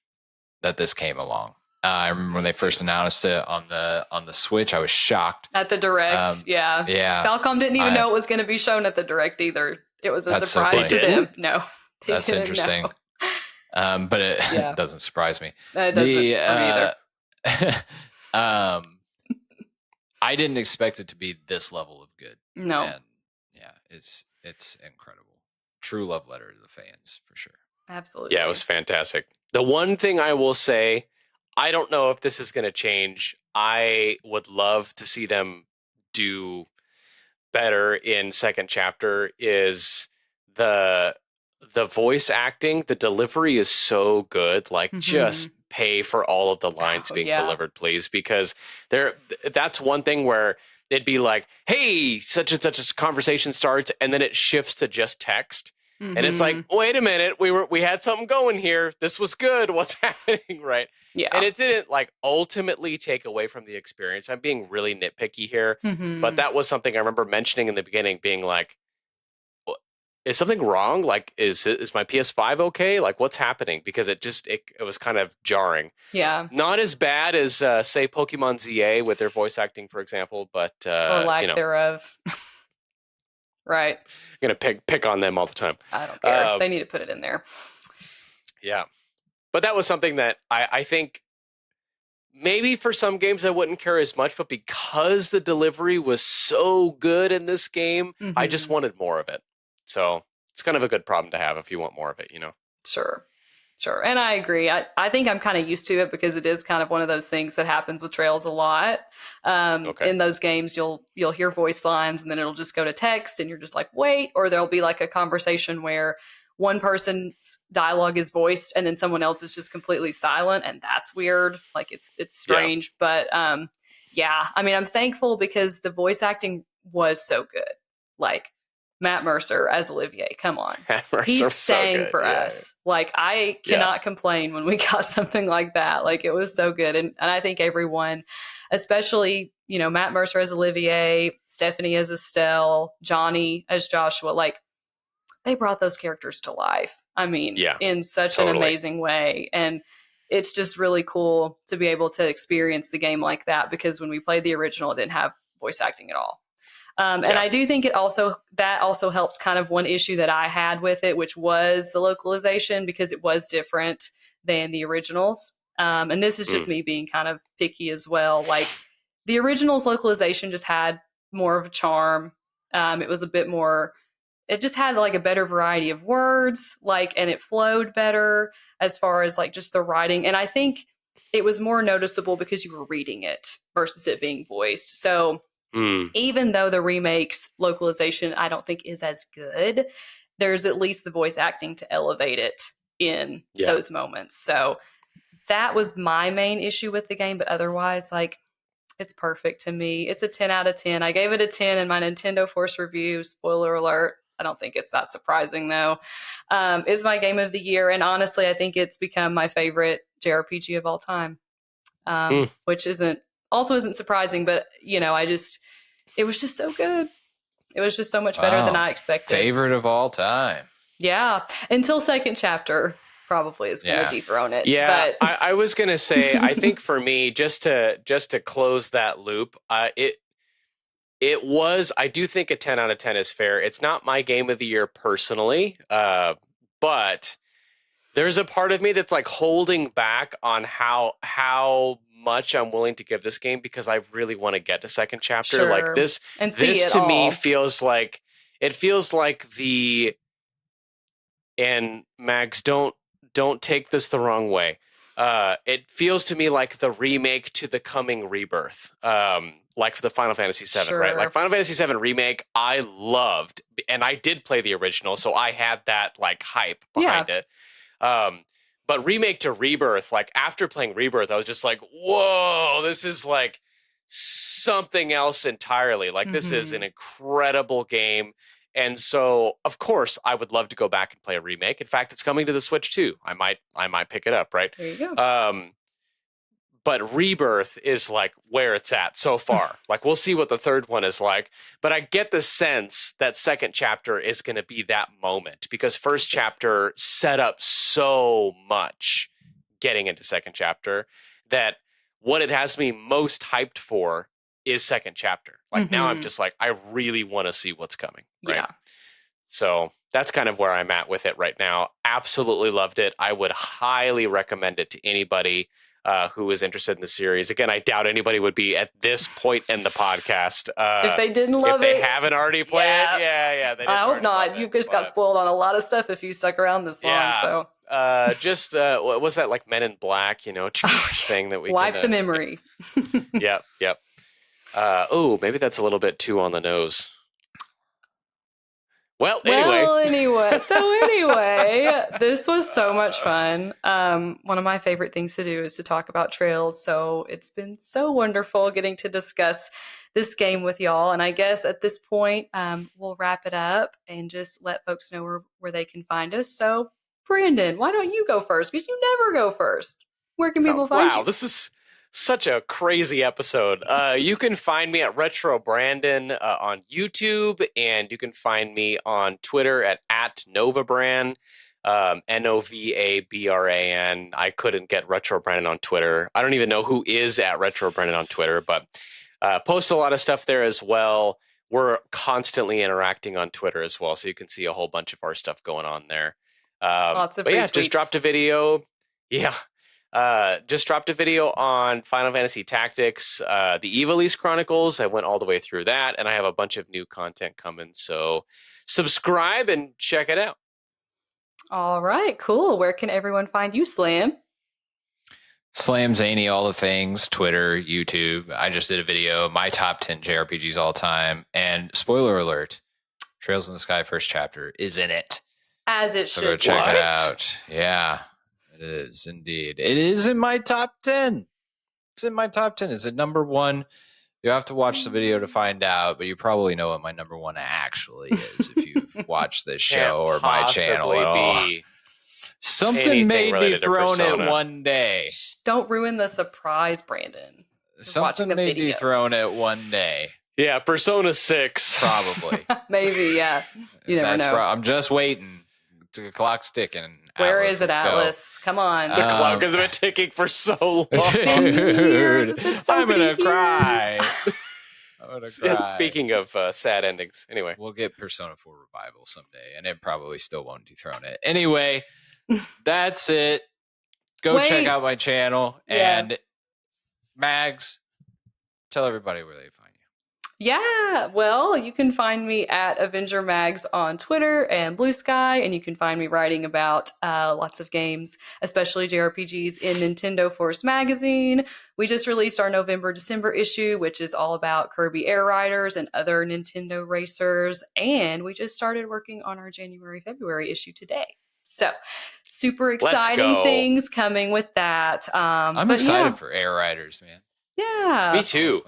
that this came along. I remember when they first announced it on the Switch, I was shocked. At the Direct, yeah. Falcom didn't even know it was going to be shown at the Direct either. It was a surprise to them. No, that's interesting. But it doesn't surprise me. It doesn't for me either. I didn't expect it to be this level of good. No. And yeah, it's incredible. True love letter to the fans for sure. Absolutely. Yeah, it was fantastic. The one thing I will say, I don't know if this is going to change. I would love to see them do better in second chapter is the voice acting. The delivery is so good. Like just pay for all of the lines being delivered, please. Because that's one thing where it'd be like, hey, such and such a conversation starts, and then it shifts to just text. And it's like, wait a minute, we had something going here. This was good. What's happening, right? Yeah. And it didn't like ultimately take away from the experience. I'm being really nitpicky here, but that was something I remember mentioning in the beginning, being like, is something wrong? Like, is my PS5 okay? Like, what's happening? Because it was kind of jarring. Yeah. Not as bad as say Pokemon ZA with their voice acting, for example, but or lack thereof. Right. I'm gonna pick on them all the time. I don't care. They need to put it in there. Yeah. But that was something that I think maybe for some games I wouldn't care as much, but because the delivery was so good in this game, I just wanted more of it. So it's kind of a good problem to have if you want more of it, you know? Sure. And I agree. I think I'm kind of used to it because it is kind of one of those things that happens with Trails a lot. In those games, you'll hear voice lines and then it'll just go to text and you're just like, wait, or there'll be like a conversation where one person's dialogue is voiced and then someone else is just completely silent. And that's weird. Like it's strange. Yeah. But I mean, I'm thankful because the voice acting was so good. Like, Matt Mercer as Olivier, come on. He sang for us. Like, I cannot complain when we got something like that. Like, it was so good. And I think everyone, especially, you know, Matt Mercer as Olivier, Stephanie as Estelle, Johnny as Joshua, like, they brought those characters to life. I mean, in such an amazing way. And it's just really cool to be able to experience the game like that, because when we played the original, it didn't have voice acting at all. And I do think that also helps kind of one issue that I had with it, which was the localization, because it was different than the originals. And this is just me being kind of picky as well. Like, the originals localization just had more of a charm. It was a bit more, it just had like a better variety of words, like, and it flowed better as far as like just the writing. And I think it was more noticeable because you were reading it versus it being voiced. So even though the remake's localization I don't think is as good, there's at least the voice acting to elevate it in those moments. So that was my main issue with the game, but otherwise, like, it's perfect to me. It's a 10 out of 10. I gave it a 10 in my Nintendo Force review. Spoiler alert. I don't think it's that surprising, though. Is my game of the year. And honestly, I think it's become my favorite JRPG of all time, which isn't surprising. But, you know, it was just so good. It was just so much better than I expected. Favorite of all time. Yeah. Until second chapter probably is going to dethrone it. Yeah, but I was going to say, I think for me, just to close that loop, it was, I do think a 10 out of 10 is fair. It's not my game of the year personally, but there's a part of me that's like holding back on how much I'm willing to give this game because I really want to get to second chapter. Sure. Like this to me feels like, and Mags, don't take this the wrong way. It feels to me like the remake to the coming Rebirth, like for the Final Fantasy VII, right? Like Final Fantasy VII Remake, I loved, and I did play the original, so I had that like hype behind it. But remake to Rebirth, like after playing Rebirth, I was just like, whoa, this is like something else entirely. Like this is an incredible game. And so, of course, I would love to go back and play a remake. In fact, it's coming to the Switch too. I might pick it up, right? There you go. But Rebirth is like where it's at so far. Like we'll see what the third one is like. But I get the sense that second chapter is going to be that moment because first chapter set up so much getting into second chapter that what it has me most hyped for is second chapter. Like now I'm just like, I really want to see what's coming. Right? Yeah. So that's kind of where I'm at with it right now. Absolutely loved it. I would highly recommend it to anybody who is interested in the series. Again, I doubt anybody would be at this point in the podcast. If they didn't love if they haven't already played it. Yeah. They I hope not. You just got spoiled on a lot of stuff if you stuck around this long. So just what was that, like Men in Black, you know, thing that we wipe the memory. Yep. Maybe that's a little bit too on the nose. Well, anyway. So this was so much fun. One of my favorite things to do is to talk about trails. So it's been so wonderful getting to discuss this game with y'all. And I guess at this point, we'll wrap it up and just let folks know where they can find us. So Brandon, why don't you go first? Because you never go first. Where can people find you? Wow, this is such a crazy episode. You can find me at Retro Brandon on YouTube, and you can find me on Twitter at @NovaBran, NOVABRAN. I couldn't get Retro Brandon on Twitter. I don't even know who is at Retro Brandon on Twitter, but post a lot of stuff there as well. We're constantly interacting on Twitter as well, so you can see a whole bunch of our stuff going on there. Lots of retweets. Just dropped a video. Yeah. Just dropped a video on Final Fantasy Tactics, the Ivalice Chronicles. I went all the way through that, and I have a bunch of new content coming. So subscribe and check it out. All right, cool. Where can everyone find you, Slam? Slam Zany, all the things, Twitter, YouTube. I just did a video, my top 10 JRPGs all time. And spoiler alert, Trails in the Sky first chapter is in it. As it so should. Go check it out. Yeah. It is indeed. It is in my top 10. It's in my top 10. Is it number one? You have to watch the video to find out, but you probably know what my number one actually is if you've watched this show or my channel at all. Something may be thrown at one day. Shh, don't ruin the surprise, Brandon. Something may be thrown at one day. Yeah, Persona 6. Probably. Maybe, yeah. You never know. I'm just waiting. The clock's ticking. Where is it, Atlas? Come on. The clock has been ticking for so long. It's been years. It's been so I'm many gonna years. cry. I'm gonna cry. Speaking of sad endings, anyway. We'll get Persona 4 Revival someday, and it probably still won't dethrone it. Anyway, that's it. Go check out my channel. And Mags, tell everybody where they find you. Yeah, well, you can find me at Avenger Mags on Twitter and Blue Sky, and you can find me writing about lots of games, especially JRPGs, in Nintendo Force magazine. We just released our November-December issue, which is all about Kirby Air Riders and other Nintendo racers, and we just started working on our January-February issue today. So, super exciting things coming with that. I'm excited for Air Riders, man. Yeah. Me too.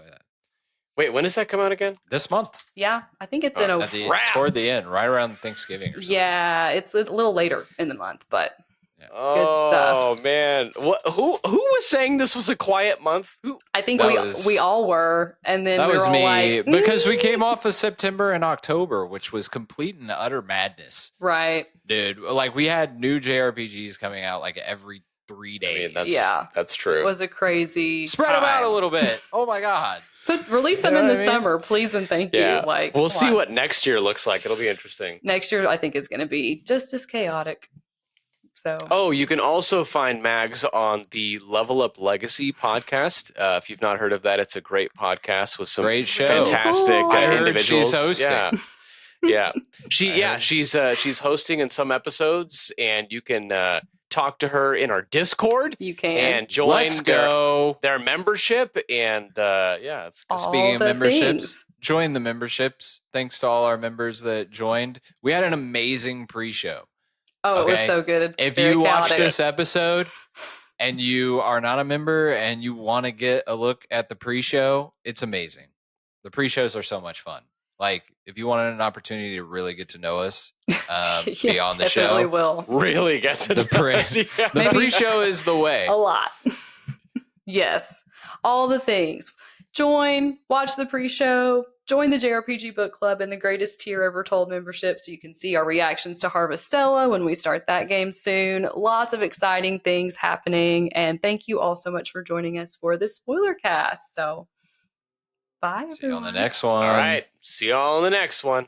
Wait, when does that come out again? This month. Yeah, I think it's toward the end, right around Thanksgiving or something. Yeah, it's a little later in the month, but good stuff. Oh man, who was saying this was a quiet month? I think we all were, and then that was all me like, because we came off of September and October, which was complete and utter madness. Right, dude. Like we had new JRPGs coming out like every 3 days. I mean, that's true. It was a crazy spread them out a little bit. Oh my god. Release them in the summer, please and thank you. Like we'll see what next year looks like. It'll be interesting. Next year, I think, is going to be just as chaotic. So, you can also find Mags on the Level Up Legacy podcast. If you've not heard of that, it's a great podcast with some great show. Fantastic individuals. She's hosting. Yeah, she's hosting in some episodes, and you can talk to her in our Discord. You can and join their membership, and it's all speaking of memberships. Join the memberships. Thanks to all our members that joined. We had an amazing pre-show. Oh, it was so good. If you watch this episode and you are not a member and you want to get a look at the pre-show, it's amazing. The pre-shows are so much fun. Like, if you wanted an opportunity to really get to know us beyond the show, will. Really get to know us. The pre-show is the way. A lot. Yes. All the things. Join, watch the pre-show, join the JRPG Book Club and the Greatest Tier Ever Told membership so you can see our reactions to Harvestella when we start that game soon. Lots of exciting things happening, and thank you all so much for joining us for this spoiler cast. So, bye, everyone. See you on the next one. All right. See you all on the next one.